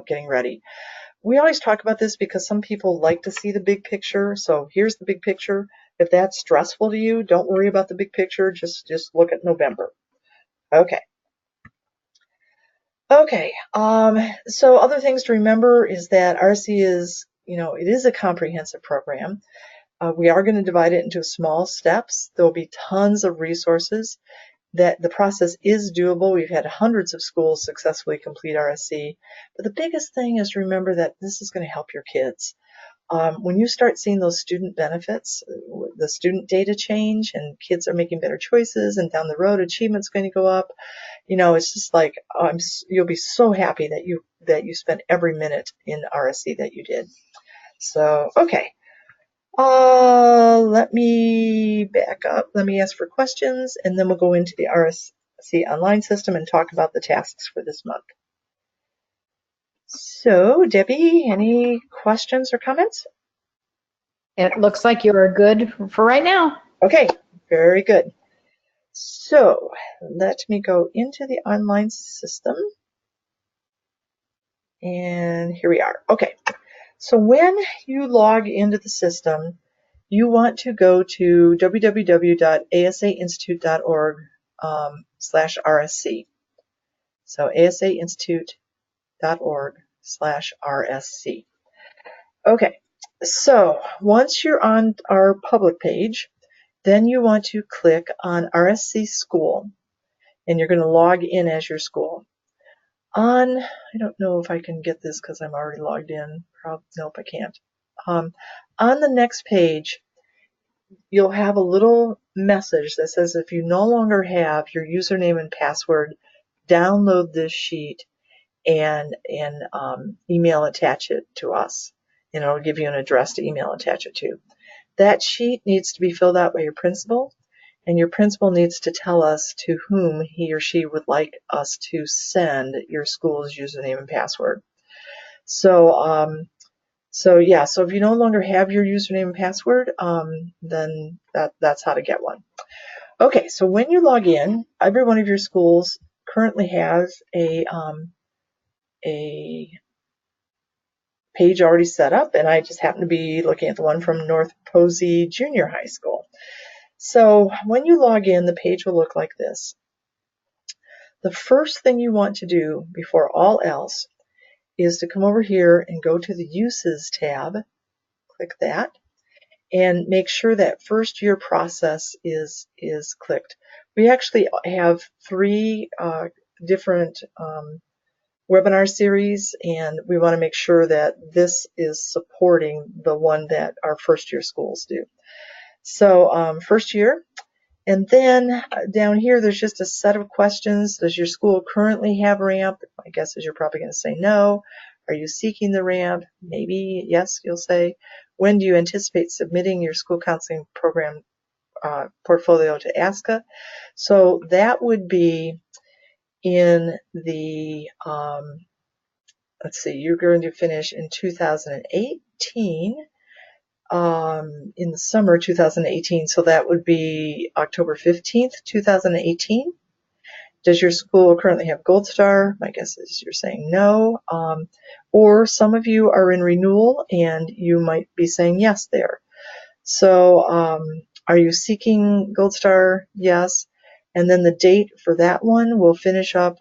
getting ready. We always talk about this because some people like to see the big picture. So here's the big picture. If that's stressful to you, don't worry about the big picture. Just look at November. Okay. Okay. So other things to remember is that RSC is, it is a comprehensive program. We are going to divide it into small steps. There will be tons of resources. That the process is doable. We've had hundreds of schools successfully complete RSC. But the biggest thing is to remember that this is going to help your kids. When you start seeing those student benefits, the student data change, and kids are making better choices, and down the road achievement's going to go up, it's just like you'll be so happy that you spent every minute in RSC that you did. So, okay. Let me back up. Let me ask for questions, and then we'll go into the RSC online system and talk about the tasks for this month. So, Debbie, any questions or comments? It looks like you're good for right now. Okay, very good. So, let me go into the online system. And here we are. Okay, so when you log into the system, you want to go to www.asainstitute.org/RSC. So asainstitute.org/RSC. Okay, so once you're on our public page, then you want to click on RSC School, and you're going to log in as your school. I don't know if I can get this because I'm already logged in. Nope, I can't. On the next page, you'll have a little message that says if you no longer have your username and password, download this sheet and email attach it to us. And it'll give you an address to email attach it to. That sheet needs to be filled out by your principal, and your principal needs to tell us to whom he or she would like us to send your school's username and password. So if you no longer have your username and password, then that's how to get one. Okay, so when you log in, every one of your schools currently has a page already set up, and I just happen to be looking at the one from North Posey Junior High School. So when you log in, the page will look like this. The first thing you want to do before all else is to come over here and go to the Uses tab, click that, and make sure that first year process is clicked. We actually have 3 different webinar series, and we want to make sure that this is supporting the one that our first year schools do. So first year, and then down here there's just a set of questions. Does your school currently have ramp? My guess is you're probably going to say no. Are you seeking the ramp? Maybe yes, you'll say. When do you anticipate submitting your school counseling program portfolio to ASCA? So that would be in the, let's see, you're going to finish in 2018, in the summer 2018, so that would be October 15th, 2018. Does your school currently have Gold Star? My guess is you're saying no. Or some of you are in renewal and you might be saying yes there. So are you seeking Gold Star? Yes. And then the date for that one will finish up,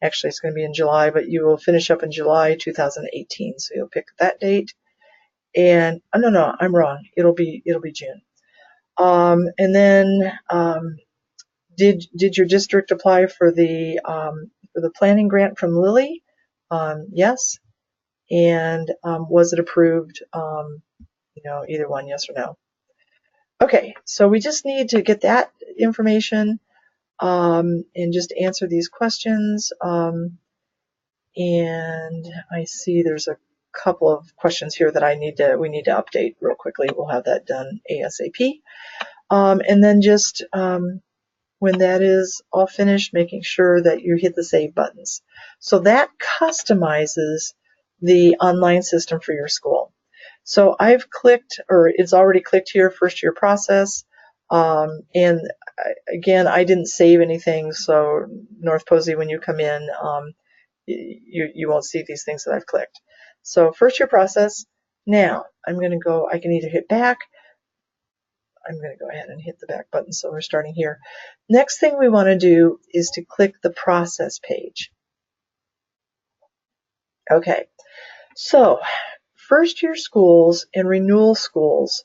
actually it's going to be in July, but you will finish up in July 2018. So you'll pick that date. And oh, no, I'm wrong. It'll be June. And then did your district apply for the planning grant from Lilly? Yes. And was it approved? Either one, yes or no. Okay, so we just need to get that information and just answer these questions. And I see there's a couple of questions here that we need to update real quickly. We'll have that done ASAP. And then just when that is all finished, making sure that you hit the save buttons. So that customizes the online system for your school. So I've clicked, or it's already clicked here, first year process. And again, I didn't save anything, so North Posey, when you come in, you won't see these things that I've clicked. So first year process. Now I'm going to go, I can either hit back. I'm going to go ahead and hit the back button, so we're starting here. Next thing we want to do is to click the process page. Okay, so first year schools and renewal schools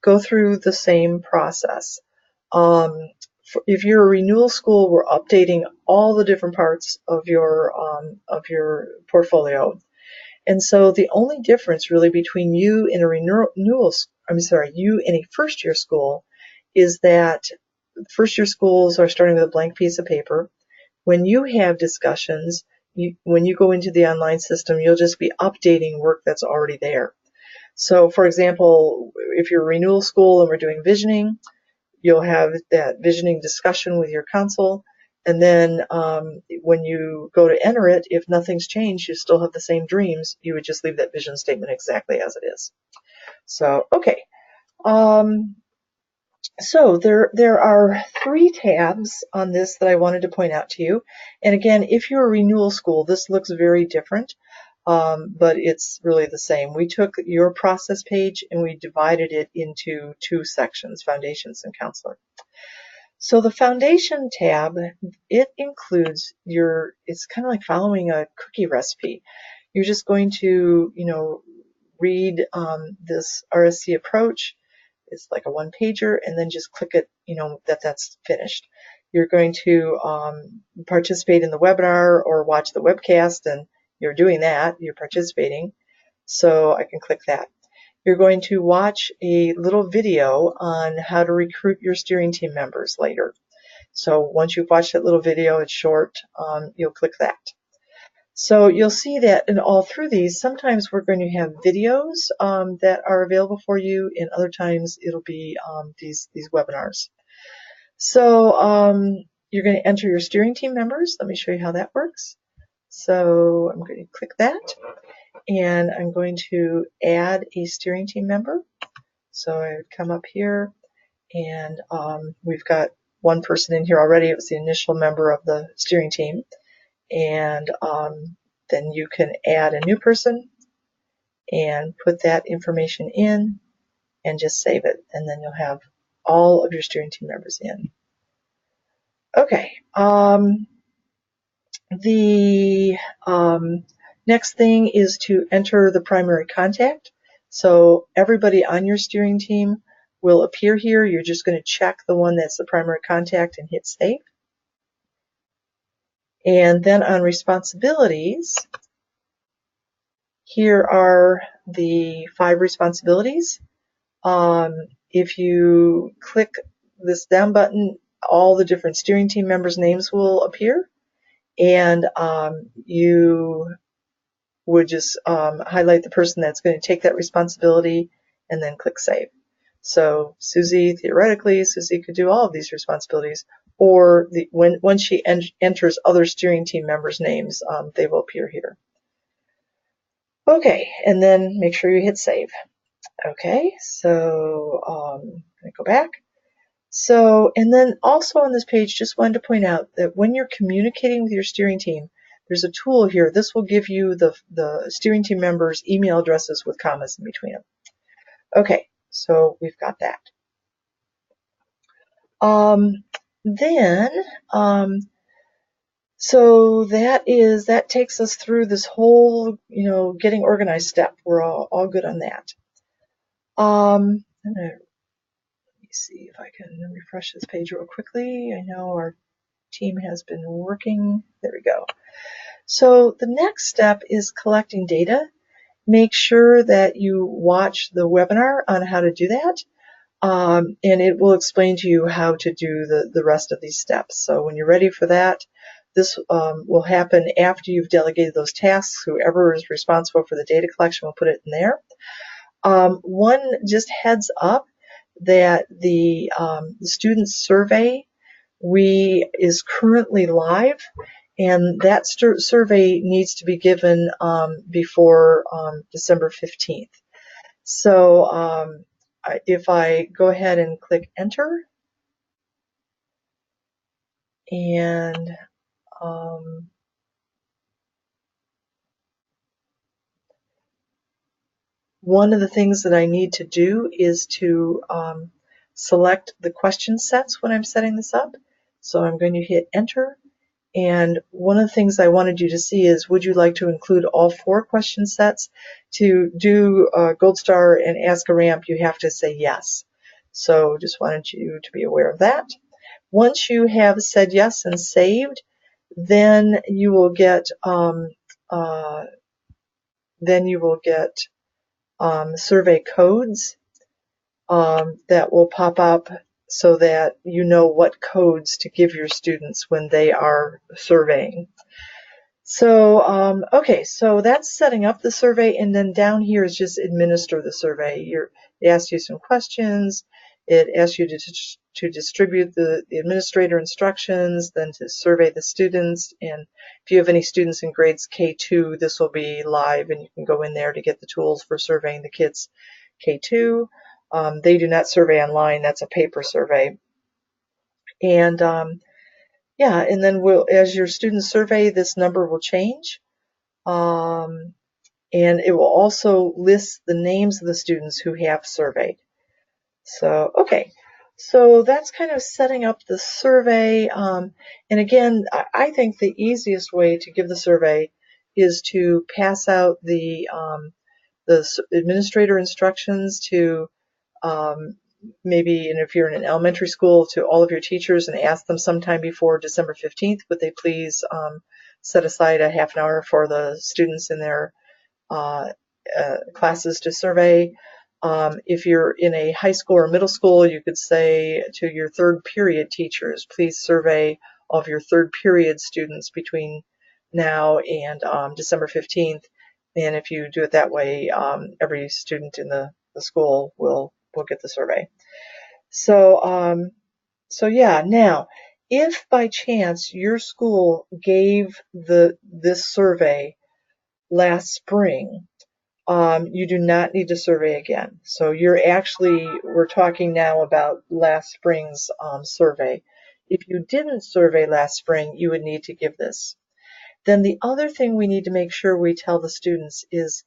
go through the same process. If you're a renewal school, we're updating all the different parts of your portfolio. And so the only difference really between you and you and a first year school is that first year schools are starting with a blank piece of paper. When you have discussions, when you go into the online system, you'll just be updating work that's already there. So for example, if you're a renewal school and we're doing visioning, you'll have that visioning discussion with your council. And then when you go to enter it, if nothing's changed, you still have the same dreams. You would just leave that vision statement exactly as it is. So, okay. So there are 3 tabs on this that I wanted to point out to you. And again, if you're a renewal school, this looks very different, but it's really the same. We took your process page and we divided it into 2 sections, foundations and counselor. So the foundation tab, it includes it's kind of like following a cookie recipe. You're just going to, read this RSC approach. It's like a 1-pager, and then just click it, that's finished. You're going to participate in the webinar or watch the webcast, and you're doing that, you're participating. So I can click that. You're going to watch a little video on how to recruit your steering team members later. So once you've watched that little video, it's short, you'll click that. So you'll see that in all through these, sometimes we're going to have videos that are available for you, and other times it'll be these webinars. So you're going to enter your steering team members. Let me show you how that works. So I'm going to click that, and I'm going to add a steering team member. So I would come up here, and we've got one person in here already. It was the initial member of the steering team. And then you can add a new person and put that information in and just save it. And then you'll have all of your steering team members in. Okay. The next thing is to enter the primary contact. So everybody on your steering team will appear here. You're just going to check the one that's the primary contact and hit save. And then on responsibilities, here are the 5 responsibilities. If you click this down button, all the different steering team members' names will appear, and you would just highlight the person that's going to take that responsibility and then click save. So Susie, theoretically, Susie could do all of these responsibilities, or when she enters other steering team members' names, they will appear here. Okay, and then make sure you hit save. Okay, so I'm going to go back. So, and then also on this page, just wanted to point out that when you're communicating with your steering team, there's a tool here. This will give you the steering team members' email addresses with commas in between them. Okay, So we've got that. So that takes us through this whole, getting organized step. We're all good on that. Let me see if I can refresh this page real quickly. I know our team has been working. There we go. So the next step is collecting data. Make sure that you watch the webinar on how to do that. And it will explain to you how to do the rest of these steps. So when you're ready for that, this will happen after you've delegated those tasks. Whoever is responsible for the data collection will put it in there. One just heads up that the student survey is currently live, and that survey needs to be given before December 15th. So if I go ahead and click enter, and one of the things that I need to do is to select the question sets when I'm setting this up. So I'm going to hit enter. And one of the things I wanted you to see is, would you like to include all 4 question sets? To do Gold Star and Ask a Ramp, you have to say yes. So just wanted you to be aware of that. Once you have said yes and saved, then you will get survey codes that will pop up so that you know what codes to give your students when they are surveying. So, okay, so that's setting up the survey, and then down here is just administer the survey. It asks you some questions. It asks you to distribute the administrator instructions, then to survey the students. And if you have any students in grades K2, this will be live, and you can go in there to get the tools for surveying the kids K2. They do not survey online. That's a paper survey. And yeah, and then as your students survey, this number will change. And it will also list the names of the students who have surveyed. So, okay. So that's kind of setting up the survey. And again, I think the easiest way to give the survey is to pass out the administrator instructions to maybe, and if you're in an elementary school, to all of your teachers, and ask them sometime before December 15th, would they please set aside a half an hour for the students in their classes to survey. If you're in a high school or middle school, you could say to your third period teachers, please survey all of your third period students between now and December 15th. And if you do it that way, every student in the school will get the survey. So, so yeah, now, if by chance your school gave this survey last spring, you do not need to survey again. So we're talking now about last spring's survey. If you didn't survey last spring, you would need to give this. Then the other thing we need to make sure we tell the students is,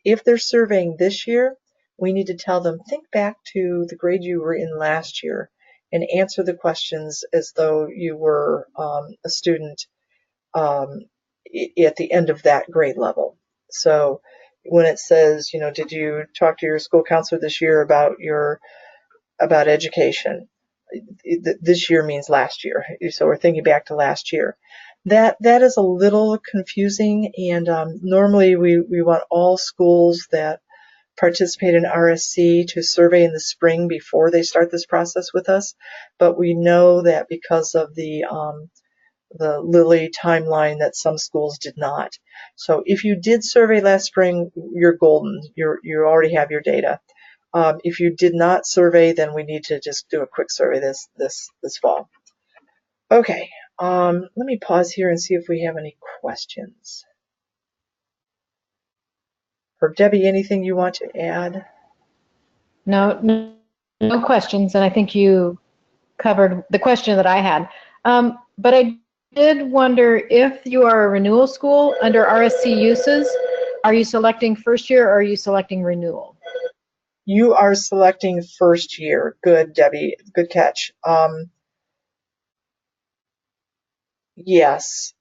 if they're surveying this year, we need to tell them, think back to the grade you were in last year and answer the questions as though you were a student at the end of that grade level. So when it says, did you talk to your school counselor this year about education? This year means last year. So we're thinking back to last year. That is a little confusing, and normally we want all schools that participate in RSC to survey in the spring before they start this process with us. But we know that because of the Lilly timeline, that some schools did not. So if you did survey last spring, you're golden. You already have your data. If you did not survey, then we need to just do a quick survey this fall. Okay, let me pause here and see if we have any questions. Or Debbie, anything you want to add? No questions, and I think you covered the question that I had. But I did wonder, if you are a renewal school under RSC uses, are you selecting first year or are you selecting renewal? You are selecting first year. Good, Debbie. Good catch. Yes.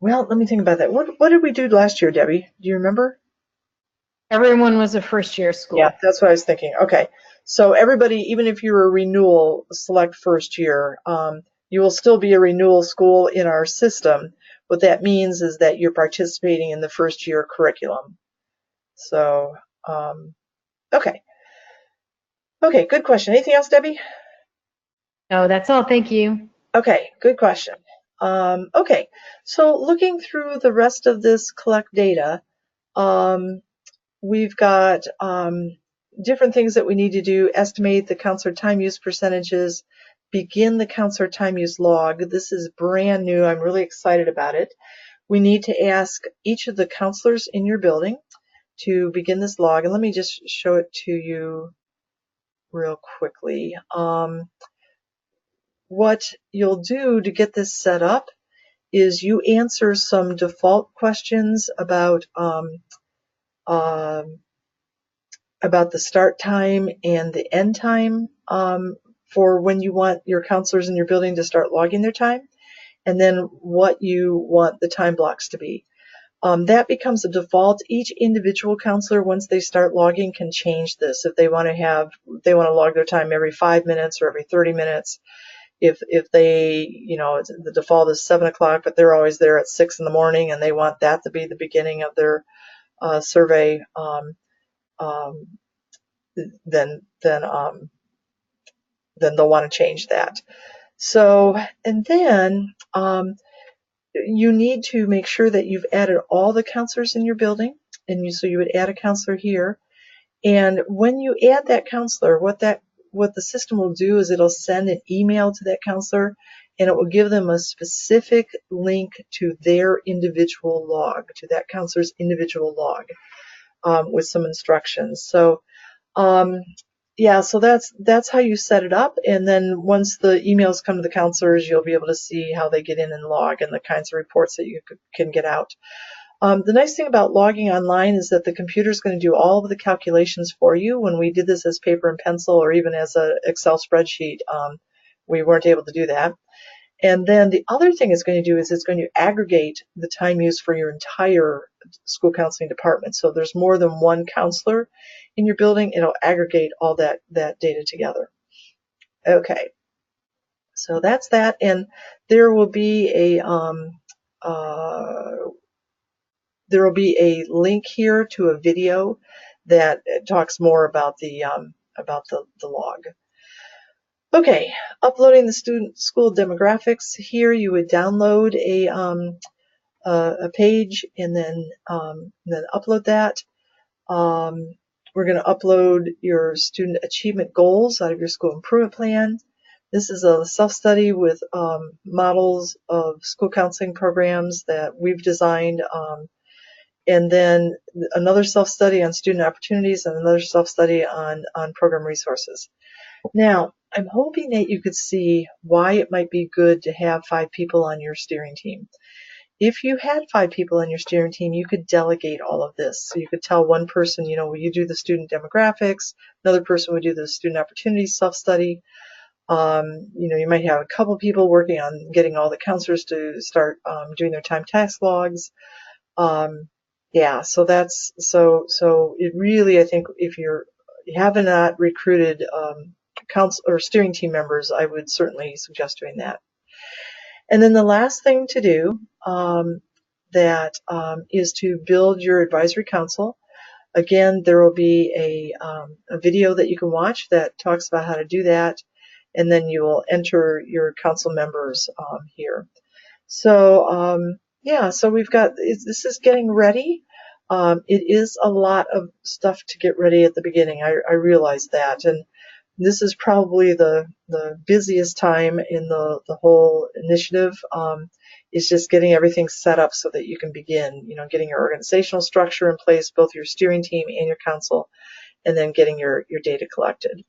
Well, let me think about that. What did we do last year, Debbie? Do you remember? Everyone was a first-year school. Yeah, that's what I was thinking. Okay. So everybody, even if you're a renewal, select first year. You will still be a renewal school in our system. What that means is that you're participating in the first year curriculum. So, okay. Okay, good question. Anything else, Debbie? No, that's all. Thank you. Okay, good question. Okay, so looking through the rest of this collect data, we've got different things that we need to do. Estimate the counselor time use percentages, begin the counselor time use log. This is brand new. I'm really excited about it. We need to ask each of the counselors in your building to begin this log. And let me just show it to you real quickly. What you'll do to get this set up is you answer some default questions about the start time and the end time for when you want your counselors in your building to start logging their time, and then what you want the time blocks to be. That becomes a default. Each individual counselor, once they start logging, can change this. If they want to log their time every 5 minutes or every 30 minutes. If they, the default is 7 o'clock, but they're always there at 6 in the morning, and they want that to be the beginning of their survey, then they'll want to change that. So, and then you need to make sure that you've added all the counselors in your building, and so you would add a counselor here. And when you add that counselor, what the system will do is it'll send an email to that counselor, and it will give them a specific link to their individual log, to that counselor's individual log, with some instructions. So, so that's how you set it up. And then once the emails come to the counselors, you'll be able to see how they get in and log and the kinds of reports that you can get out. The nice thing about logging online is that the computer is going to do all of the calculations for you. When we did this as paper and pencil or even as an Excel spreadsheet, we weren't able to do that. And then the other thing it's going to do is it's going to aggregate the time used for your entire school counseling department. So if there's more than one counselor in your building, it'll aggregate all that data together. Okay, so that's that. And there will be a link here to a video that talks more about the log. Okay, uploading the student school demographics. Here you would download a page and then upload that. We're going to upload your student achievement goals out of your school improvement plan. This is a self-study with models of school counseling programs that we've designed. And then another self-study on student opportunities and another self-study on program resources. Now, I'm hoping that you could see why it might be good to have 5 people on your steering team. If you had 5 people on your steering team, you could delegate all of this. So you could tell one person, will you do the student demographics? Another person would do the student opportunities self-study. You might have a couple people working on getting all the counselors to start doing their time task logs. So that's so it really, I think if you haven't not recruited council or steering team members, I would certainly suggest doing that. And then the last thing to do is to build your advisory council. Again, there will be a video that you can watch that talks about how to do that, and then you will enter your council members here. So so we've got, this is getting ready. It is a lot of stuff to get ready at the beginning. I realize that, and this is probably the busiest time in the whole initiative. Is just getting everything set up so that you can begin, getting your organizational structure in place, both your steering team and your council, and then getting your data collected.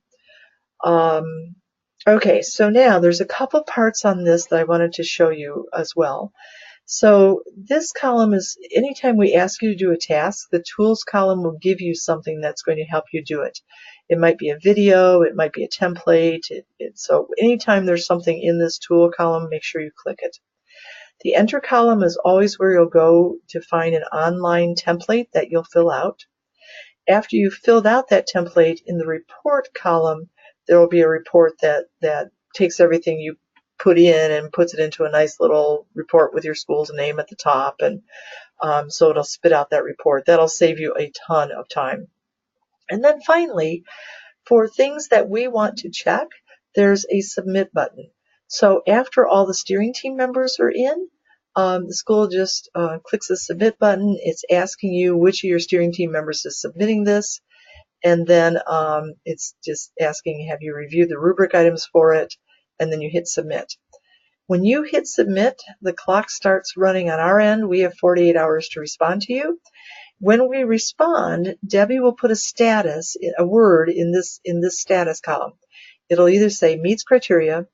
Okay, so now there's a couple parts on this that I wanted to show you as well. So this column is, anytime we ask you to do a task, the tools column will give you something that's going to help you do it. It might be a video, it might be a template. So anytime there's something in this tool column, make sure you click it. The enter column is always where you'll go to find an online template that you'll fill out. After you've filled out that template, in the report column, there will be a report that takes everything you put in and puts it into a nice little report with your school's name at the top. And so it'll spit out that report. That'll save you a ton of time. And then finally, for things that we want to check, there's a submit button. So after all the steering team members are in, the school just clicks the submit button. It's asking you which of your steering team members is submitting this. And then it's just asking, have you reviewed the rubric items for it? And then you hit submit. When you hit submit, the clock starts running on our end. We have 48 hours to respond to you. When we respond, Debbie will put a status, a word in this status column. It'll either say meets criteria,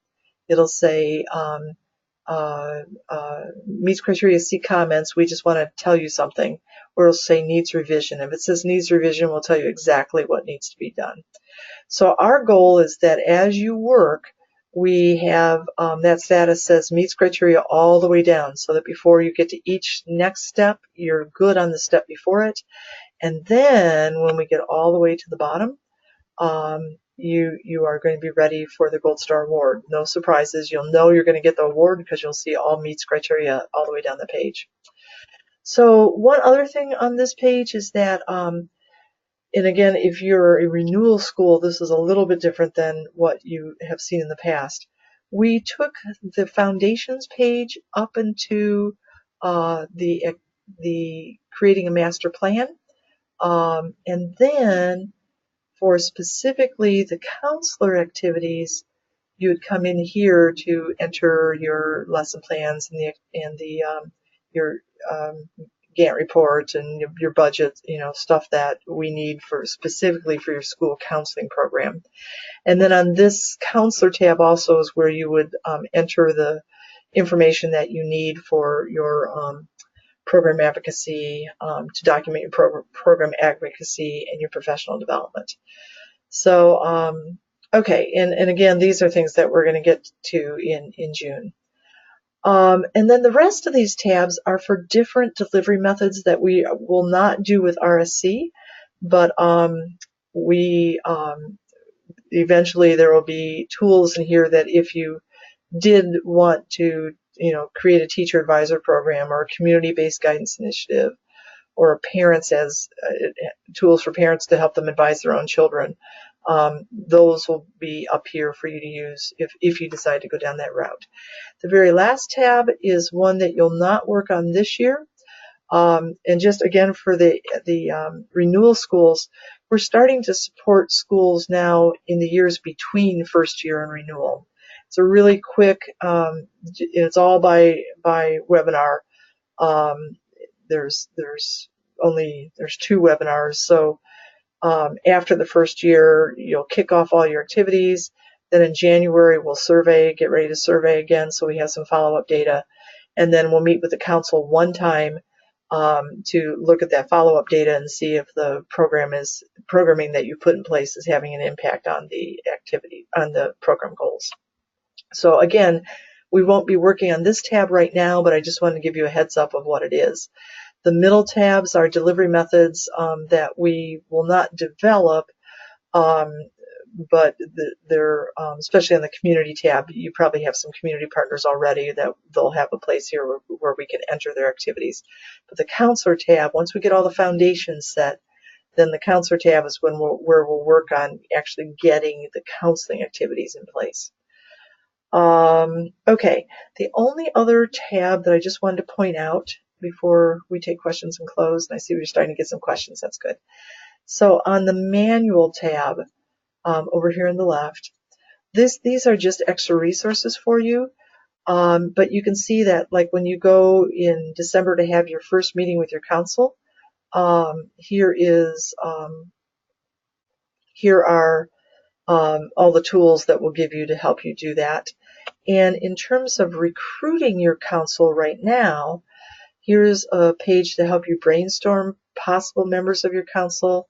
it'll say meets criteria, see comments, we just want to tell you something, or it'll say needs revision. If it says needs revision, we'll tell you exactly what needs to be done. So our goal is that as you work, we have that status says meets criteria all the way down, so that before you get to each next step, you're good on the step before it. And then when we get all the way to the bottom, you are going to be ready for the Gold Star Award. No surprises. You'll know you're going to get the award because you'll see all meets criteria all the way down the page. So one other thing on this page is that, and again, if you're a renewal school, this is a little bit different than what you have seen in the past. We took the foundations page up into the creating a master plan, and then for specifically the counselor activities, you would come in here to enter your lesson plans and your Gantt report and your budget, stuff that we need for specifically for your school counseling program. And then on this counselor tab also is where you would enter the information that you need for your program advocacy, to document your program advocacy and your professional development. So, okay, and again, these are things that we're going to get to in June. And then the rest of these tabs are for different delivery methods that we will not do with RSC, but eventually there will be tools in here that if you did want to, create a teacher advisor program or a community-based guidance initiative, or parents as tools for parents to help them advise their own children, those will be up here for you to use if you decide to go down that route. The very last tab is one that you'll not work on this year. And just again for the renewal schools, we're starting to support schools now in the years between first year and renewal. It's a really quick, it's all by webinar. There's 2 webinars. So after the first year, you'll kick off all your activities. Then in January, we'll get ready to survey again, so we have some follow-up data. And then we'll meet with the council one time to look at that follow-up data and see if the programming that you put in place is having an impact on the activity, on the program goals. So again, we won't be working on this tab right now, but I just wanted to give you a heads up of what it is. The middle tabs are delivery methods that we will not develop, but they're, especially on the community tab, you probably have some community partners already that they'll have a place here where we can enter their activities. But the counselor tab, once we get all the foundations set, then the counselor tab is where we'll work on actually getting the counseling activities in place. Okay, the only other tab that I just wanted to point out before we take questions and close, and I see we're starting to get some questions, that's good. So on the manual tab, over here on the left, these are just extra resources for you, but you can see that like when you go in December to have your first meeting with your council, here are all the tools that will give you to help you do that. And in terms of recruiting your council right now, here's a page to help you brainstorm possible members of your council,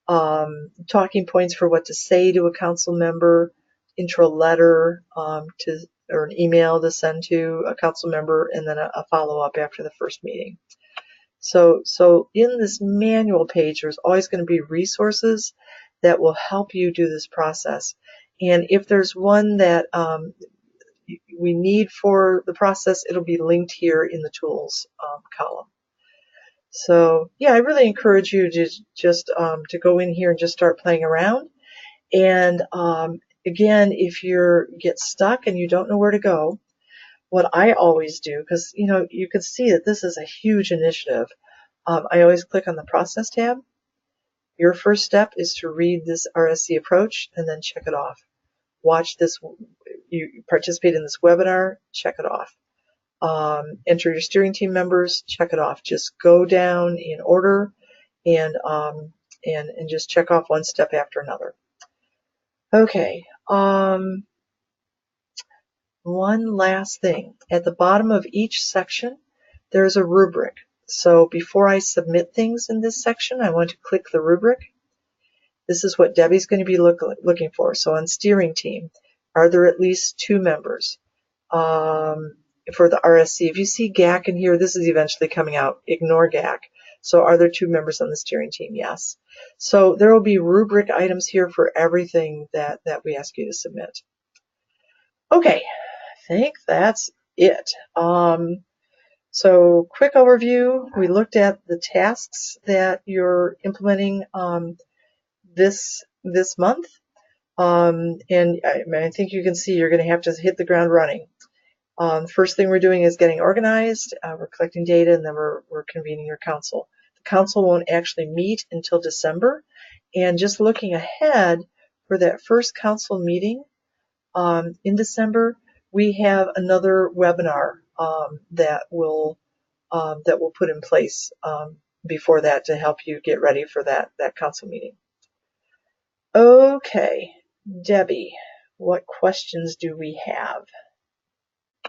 talking points for what to say to a council member, intro letter or an email to send to a council member, and then a follow-up after the first meeting. So in this manual page, there's always going to be resources that will help you do this process. And if there's one that we need for the process, it'll be linked here in the tools column. So yeah, I really encourage you to just to go in here and just start playing around. And again, if you get stuck and you don't know where to go, what I always do, because you can see that this is a huge initiative, I always click on the process tab. Your first step is to read this RSC approach and then check it off. Watch this, you participate in this webinar, check it off. Enter your steering team members, check it off. Just go down in order and just check off one step after another. Okay. One last thing. At the bottom of each section, there's a rubric. So before I submit things in this section, I want to click the rubric. This is what Debbie's going to be looking for. So on steering team, are there at least 2 members? For the RSC, if you see GAC in here, this is eventually coming out. Ignore GAC. So are there 2 members on the steering team? Yes. So there will be rubric items here for everything that we ask you to submit. Okay, I think that's it. So quick overview, we looked at the tasks that you're implementing this month. And I think you can see you're going to have to hit the ground running. First thing we're doing is getting organized. We're collecting data, and then we're convening your council. The council won't actually meet until December. And just looking ahead for that first council meeting in December, we have another webinar that we'll put in place before that to help you get ready for that council meeting. Okay, Debbie, what questions do we have?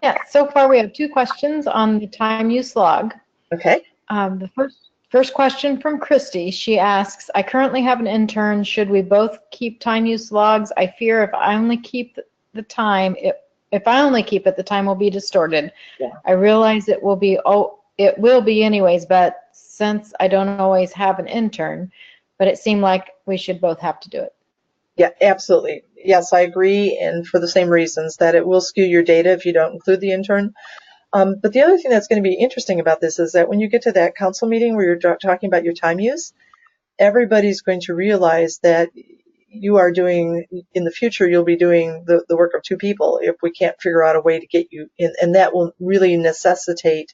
Yeah, so far we have 2 questions on the time use log. Okay. The first question from Christy. She asks, I currently have an intern. Should we both keep time use logs? I fear if I only keep the time, if I only keep it, the time will be distorted. Yeah. I realize it will be anyways, but since I don't always have an intern, but it seemed like we should both have to do it. Yeah, absolutely. Yes, I agree, and for the same reasons, that it will skew your data if you don't include the intern. But the other thing that's going to be interesting about this is that when you get to that council meeting where you're talking about your time use, everybody's going to realize that you are doing, in the future, you'll be doing the work of 2 people if we can't figure out a way to get you in, and that will really necessitate,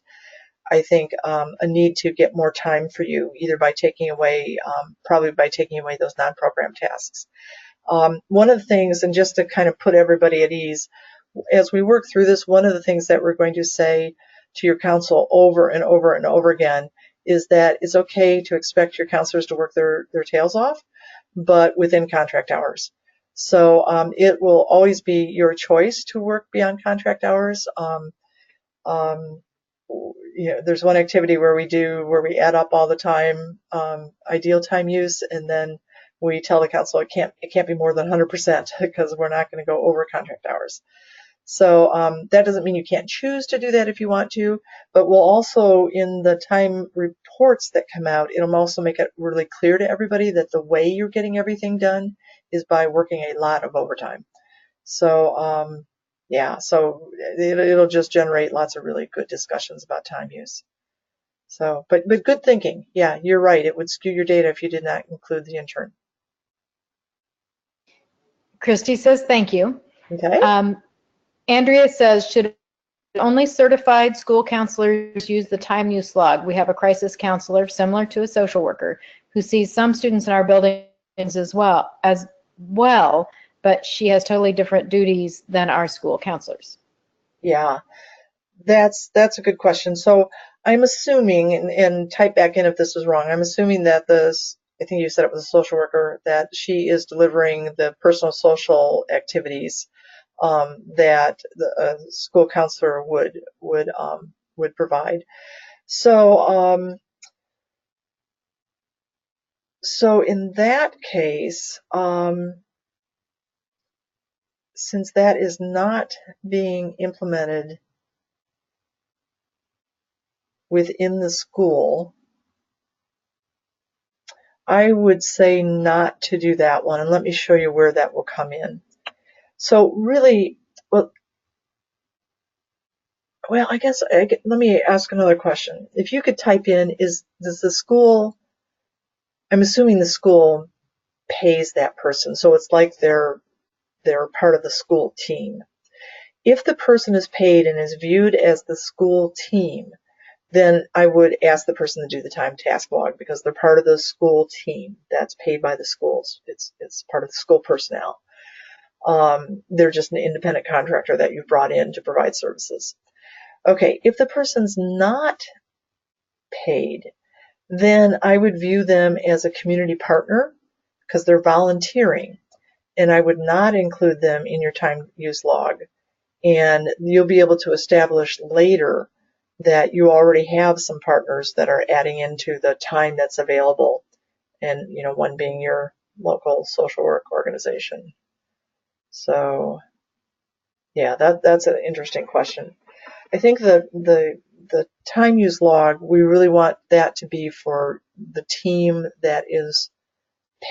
I think, a need to get more time for you, either by taking away, probably by taking away those non-program tasks. One of the things, and just to kind of put everybody at ease, as we work through this, one of the things that we're going to say to your council over and over and over again is that it's okay to expect your counselors to work their tails off, but within contract hours. So it will always be your choice to work beyond contract hours. There's one activity where we add up all the time, ideal time use, and then we tell the council it can't be more than 100% because we're not going to go over contract hours. So that doesn't mean you can't choose to do that if you want to, but we'll also, in the time reports that come out, it'll also make it really clear to everybody that the way you're getting everything done is by working a lot of overtime. So yeah, so it'll just generate lots of really good discussions about time use. So, but good thinking. Yeah, you're right. It would skew your data if you did not include the intern. Christy says thank you. Okay. Andrea says, should only certified school counselors use the time use log? We have a crisis counselor similar to a social worker who sees some students in our buildings as well, but she has totally different duties than our school counselors. Yeah, that's a good question. So I'm assuming, and type back in if this is wrong, I'm assuming that I think you said it was a social worker, that she is delivering the personal social activities that the school counselor would provide. So so in that case, since that is not being implemented within the school, I would say not to do that one, and let me show you where that will come in. So really, well, I guess let me ask another question. If you could type in, does the school, I'm assuming the school pays that person, so it's like they're part of the school team. If the person is paid and is viewed as the school team, then I would ask the person to do the time task log because they're part of the school team that's paid by the schools. It's part of the school personnel. They're just an independent contractor that you've brought in to provide services. Okay, if the person's not paid, then I would view them as a community partner because they're volunteering, and I would not include them in your time use log. And you'll be able to establish later that you already have some partners that are adding into the time that's available, and one being your local social work organization. So yeah, that's an interesting question. I think the time use log, we really want that to be for the team that is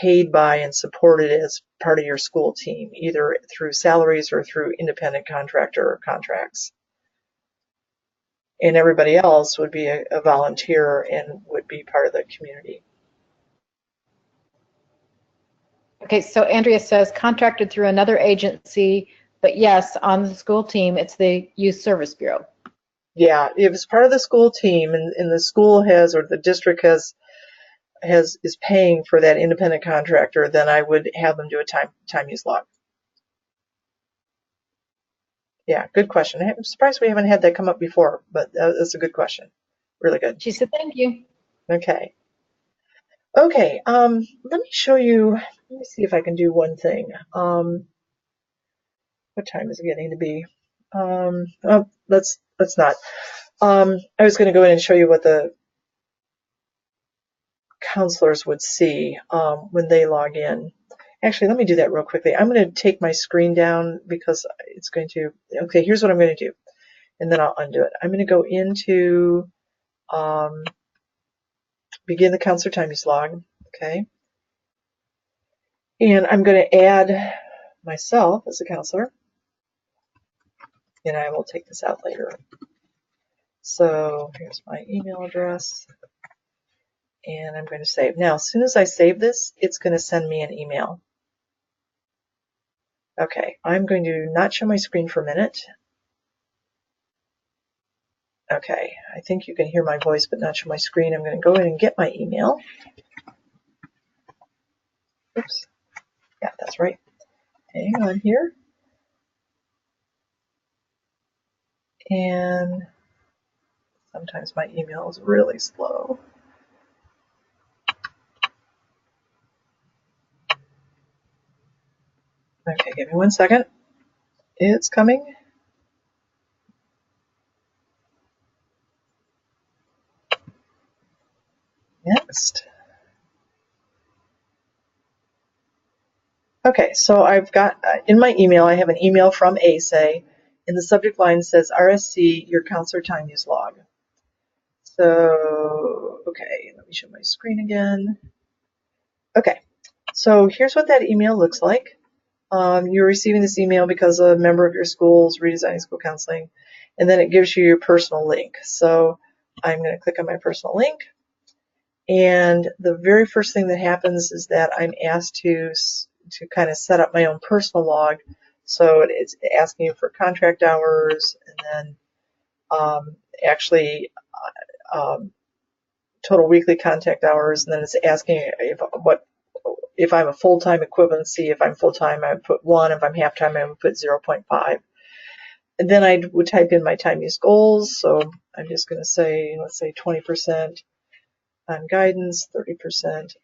paid by and supported as part of your school team, either through salaries or through independent contractor contracts. And everybody else would be a volunteer and would be part of the community. Okay, so Andrea says contracted through another agency, but yes, on the school team, it's the Youth Service Bureau. Yeah, if it's part of the school team and the school has, or the district is paying for that independent contractor, then I would have them do a time use log. Yeah, good question. I'm surprised we haven't had that come up before, but that's a good question. Really good. She said, thank you. Okay. Okay, let me show you, let me see if I can do one thing. What time is it getting to be? Oh, let's not. I was going to go in and show you what the counselors would see when they log in. Actually, let me do that real quickly. I'm going to take my screen down because it's going to, okay, here's what I'm going to do, and then I'll undo it. I'm going to go into begin the counselor time use log, okay? And I'm going to add myself as a counselor, and I will take this out later. So here's my email address, and I'm going to save. Now, as soon as I save this, it's going to send me an email. Okay, I'm going to not show my screen for a minute. Okay, I think you can hear my voice but not show my screen. I'm going to go in and get my email. Oops. Yeah, that's right. Hang on here. And sometimes my email is really slow. Okay, give me 1 second. It's coming. Next. Okay, so I've got, in my email, I have an email from ASA, and the subject line says RSC, your counselor time use log. So, okay, let me show my screen again. Okay, so here's what that email looks like. You're receiving this email because a member of your school is redesigning school counseling, and then it gives you your personal link. So I'm going to click on my personal link, and the very first thing that happens is that I'm asked to kind of set up my own personal log. So it's asking you for contract hours, and then actually total weekly contact hours, and then it's asking if I'm a full-time equivalency. If I'm full-time, I would put 1. If I'm half-time, I would put 0.5. And then I would type in my time use goals. So I'm just going to say, let's say 20% on guidance, 30%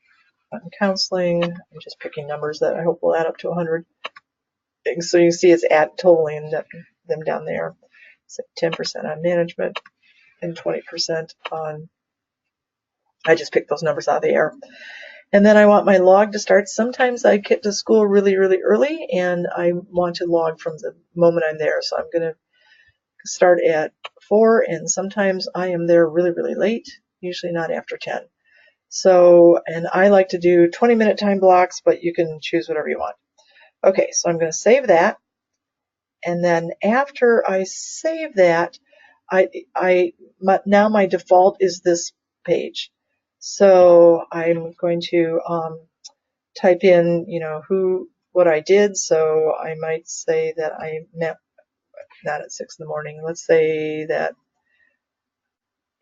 on counseling. I'm just picking numbers that I hope will add up to 100. so you can see it's at totaling them down there. So 10% on management and 20% on, I just picked those numbers out of the air. And then I want my log to start. Sometimes I get to school really, really early, and I want to log from the moment I'm there. So I'm going to start at 4, and sometimes I am there really, really late, usually not after 10. So, and I like to do 20-minute time blocks, but you can choose whatever you want. Okay, so I'm going to save that. And then after I save that, now my default is this page. So I'm going to type in, what I did. So I might say that I met, not at 6 in the morning. Let's say that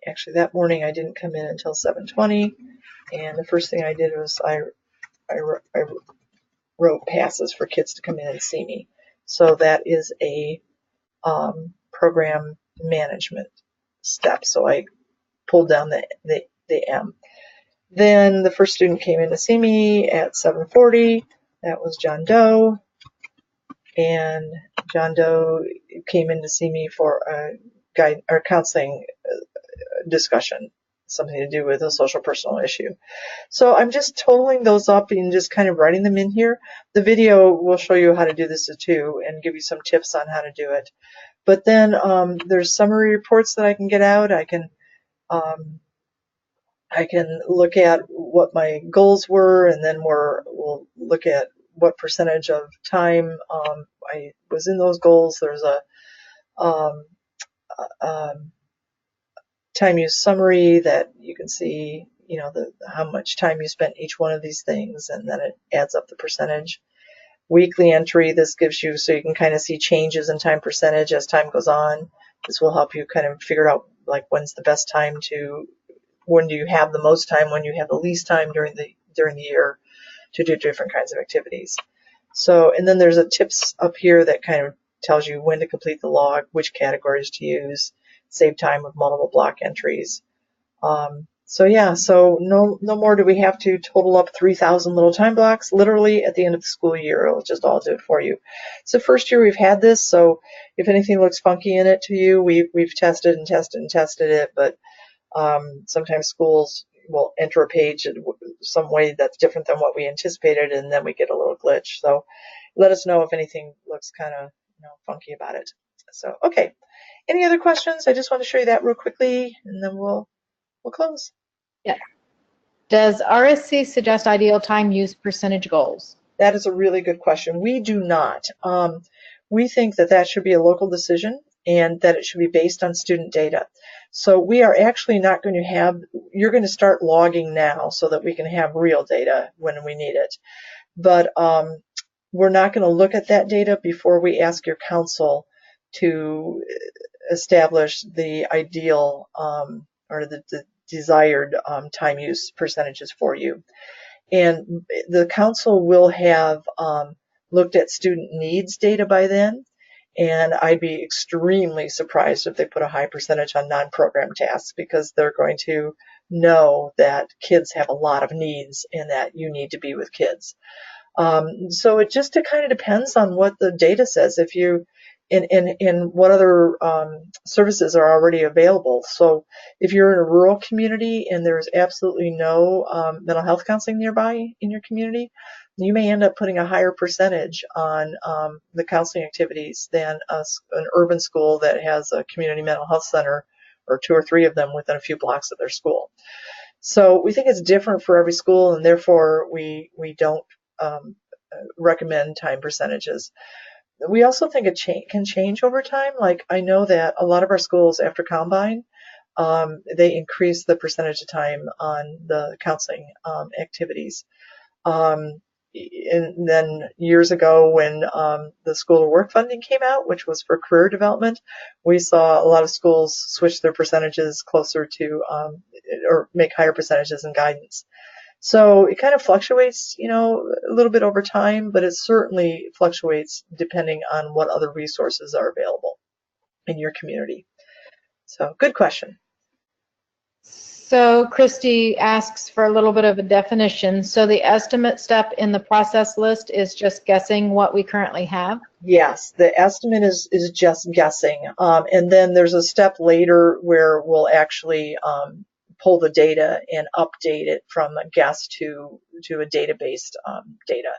actually that morning I didn't come in until 7:20. And the first thing I did was I wrote passes for kids to come in and see me. So that is a program management step. So I pulled down the M. Then the first student came in to see me at 7:40. That was John Doe. And John Doe came in to see me for a guide or counseling discussion, something to do with a social personal issue. So I'm just totaling those up and just kind of writing them in here. The video will show you how to do this too and give you some tips on how to do it. But then there's summary reports that I can get out. I can look at what my goals were, and then we'll look at what percentage of time I was in those goals. There's a time use summary that you can see, how much time you spent each one of these things, and then it adds up the percentage. Weekly entry, this gives you, so you can kind of see changes in time percentage as time goes on. This will help you kind of figure out like when's the best time when do you have the most time, when you have the least time during the year to do different kinds of activities. So, and then there's a tips up here that kind of tells you when to complete the log, which categories to use, save time with multiple block entries. So no more do we have to total up 3,000 little time blocks. Literally at the end of the school year, it'll just all do it for you. It's the first year we've had this, so if anything looks funky in it to you, we've tested it, but sometimes schools will enter a page in some way that's different than what we anticipated, and then we get a little glitch. So let us know if anything looks kind of funky about it. So, okay. Any other questions? I just want to show you that real quickly, and then we'll close. Yeah. Does RSC suggest ideal time use percentage goals? That is a really good question. We do not. We think that should be a local decision and that it should be based on student data. So we are actually not going to you're going to start logging now so that we can have real data when we need it. But we're not going to look at that data before we ask your council to establish the ideal or the desired time use percentages for you. And the council will have looked at student needs data by then, and I'd be extremely surprised if they put a high percentage on non-program tasks, because they're going to know that kids have a lot of needs and that you need to be with kids. So it just kind of depends on what the data says. If you and what other services are already available. So if you're in a rural community and there's absolutely no mental health counseling nearby in your community, you may end up putting a higher percentage on the counseling activities than an urban school that has a community mental health center or 2 or 3 of them within a few blocks of their school. So we think it's different for every school, and therefore we don't recommend time percentages. We also think it can change over time. Like, I know that a lot of our schools after Combine, they increase the percentage of time on the counseling activities. And then years ago when the School to Work funding came out, which was for career development, we saw a lot of schools switch their percentages closer to or make higher percentages in guidance. So it kind of fluctuates, a little bit over time, but it certainly fluctuates depending on what other resources are available in your community. So good question. So Christy asks for a little bit of a definition. So the estimate step in the process list is just guessing what we currently have? Yes, the estimate is just guessing. And then there's a step later where we'll actually pull the data and update it from a guess to a database data.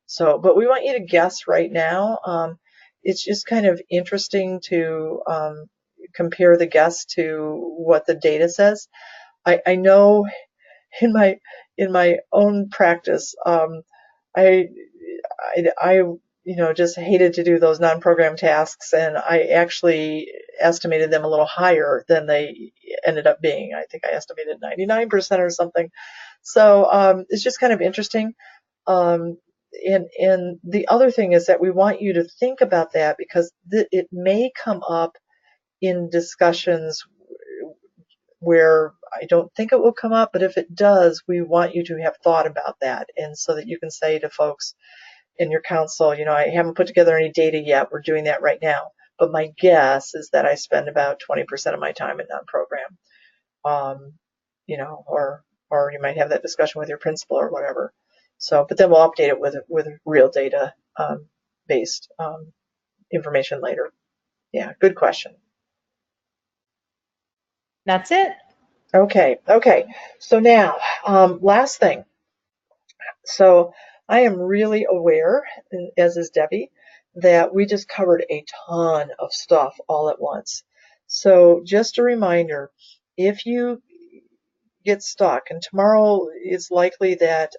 So, but we want you to guess right now. It's just kind of interesting to compare the guess to what the data says. I know in my own practice, I just hated to do those non-program tasks, and I actually estimated them a little higher than they ended up being. I think I estimated 99% or something. So it's just kind of interesting. And the other thing is that we want you to think about that because it may come up in discussions where I don't think it will come up, but if it does, we want you to have thought about that, and so that you can say to folks in your council, I haven't put together any data yet. We're doing that right now, but my guess is that I spend about 20% of my time in non-program. Or you might have that discussion with your principal or whatever. So, but then we'll update it with real data based information later. Yeah, good question. That's it. Okay. So now, last thing. So I am really aware, as is Debbie, that we just covered a ton of stuff all at once. So just a reminder, if you get stuck, and tomorrow it's likely that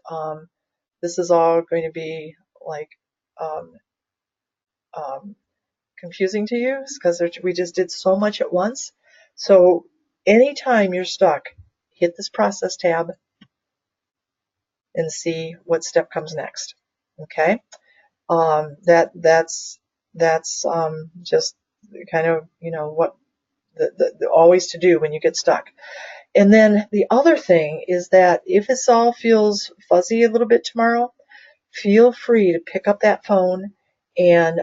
this is all going to be like confusing to you because we just did so much at once. So anytime you're stuck, hit this process tab and see what step comes next. Okay, that's just kind of what the always to do when you get stuck. And then the other thing is that if this all feels fuzzy a little bit tomorrow, feel free to pick up that phone and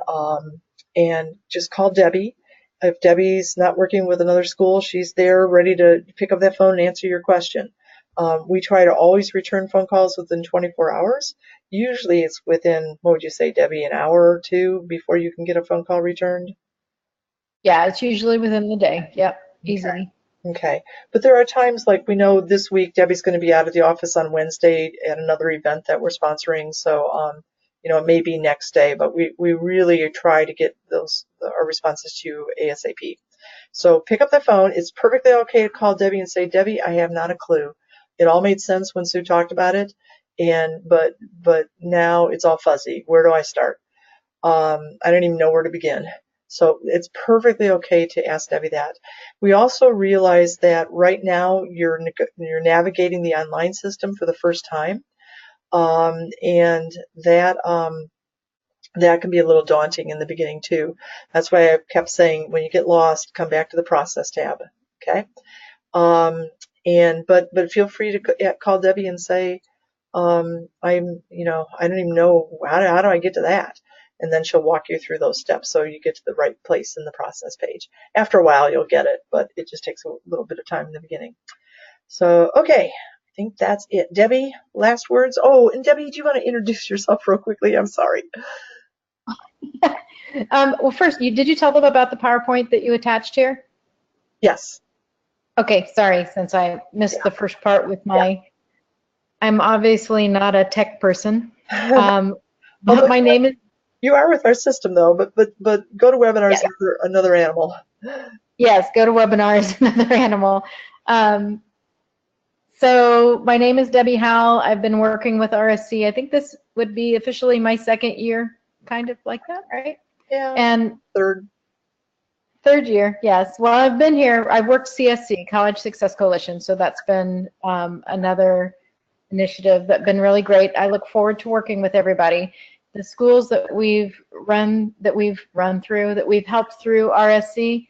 just call Debbie. If Debbie's not working with another school, she's there ready to pick up that phone and answer your question. We try to always return phone calls within 24 hours. Usually it's within, what would you say, Debbie, an hour or two before you can get a phone call returned? Yeah, it's usually within the day. Yep, easily. Okay. But there are times, like we know this week Debbie's going to be out of the office on Wednesday at another event that we're sponsoring. So, it may be next day, but we really try to get our responses to you ASAP. So pick up the phone. It's perfectly okay to call Debbie and say, Debbie, I have not a clue. It all made sense when Sue talked about it, but now it's all fuzzy. Where do I start? I don't even know where to begin. So it's perfectly okay to ask Debbie that. We also realize that right now you're navigating the online system for the first time, and that can be a little daunting in the beginning too. That's why I kept saying when you get lost, come back to the process tab. Okay. But feel free to call Debbie and say, I don't even know how do I get to that, and then she'll walk you through those steps so you get to the right place in the process page. After a while, you'll get it, but it just takes a little bit of time in the beginning. So, okay, I think that's it. Debbie, last words. Oh, and Debbie, do you want to introduce yourself real quickly? I'm sorry. Well, first, did you tell them about the PowerPoint that you attached here? Yes. Okay, sorry, since I missed the first part with I'm obviously not a tech person. But my name is... You are with our system though, but go to webinars, yes. Another animal. Yes, go to webinars, another animal. So my name is Debbie Howell. I've been working with RSC. I think this would be officially my second year, kind of like that, right? Yeah. And third year, yes. Well, I've been here. I've worked CSC, College Success Coalition, so that's been another initiative that's been really great. I look forward to working with everybody. The schools that we've run through, that we've helped through RSC,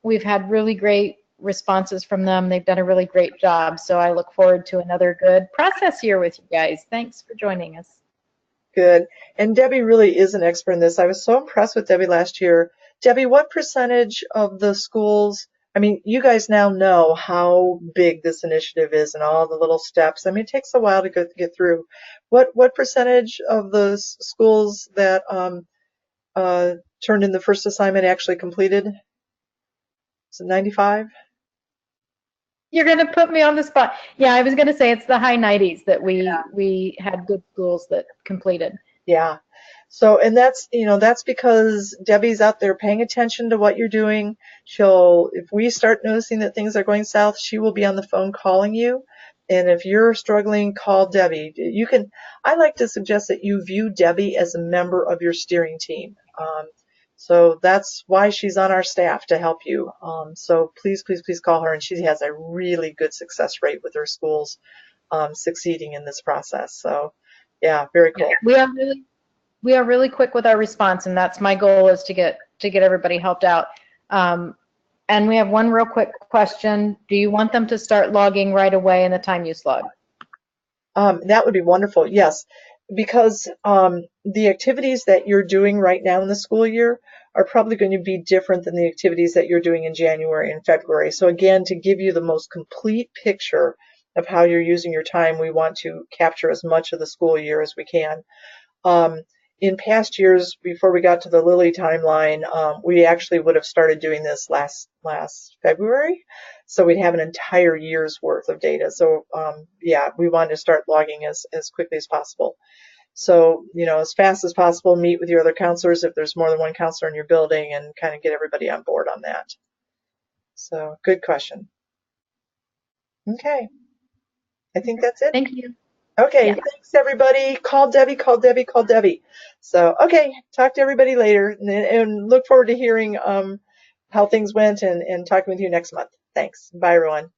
we've had really great responses from them. They've done a really great job. So I look forward to another good process year with you guys. Thanks for joining us. Good. And Debbie really is an expert in this. I was so impressed with Debbie last year. Debbie, what percentage of the schools I mean, you guys now know how big this initiative is and all the little steps. I mean, it takes a while to get through. What percentage of the schools that turned in the first assignment actually completed? Is it 95? You're going to put me on the spot. Yeah, I was going to say it's the high 90s that we had good schools that completed. Yeah. So, and that's, that's because Debbie's out there paying attention to what you're doing. If we start noticing that things are going south, she will be on the phone calling you. And if you're struggling, call Debbie. I like to suggest that you view Debbie as a member of your steering team. So that's why she's on our staff, to help you. So please, please, please call her. And she has a really good success rate with her schools succeeding in this process. So yeah, very cool. We are really quick with our response, and that's my goal, is to get everybody helped out. And we have one real quick question. Do you want them to start logging right away in the time use log? That would be wonderful, yes, because the activities that you're doing right now in the school year are probably going to be different than the activities that you're doing in January and February. So again, to give you the most complete picture of how you're using your time, we want to capture as much of the school year as we can. In past years, before we got to the Lilly timeline, we actually would have started doing this last February, so we'd have an entire year's worth of data. So yeah, we wanted to start logging as quickly as possible. So, as fast as possible, meet with your other counselors if there's more than one counselor in your building, and kind of get everybody on board on that. So, good question. Okay, I think that's it. Thank you. Okay, Yeah. Thanks everybody. Call Debbie, call Debbie, call Debbie. So, okay, talk to everybody later, and look forward to hearing how things went and talking with you next month. Thanks. Bye, everyone.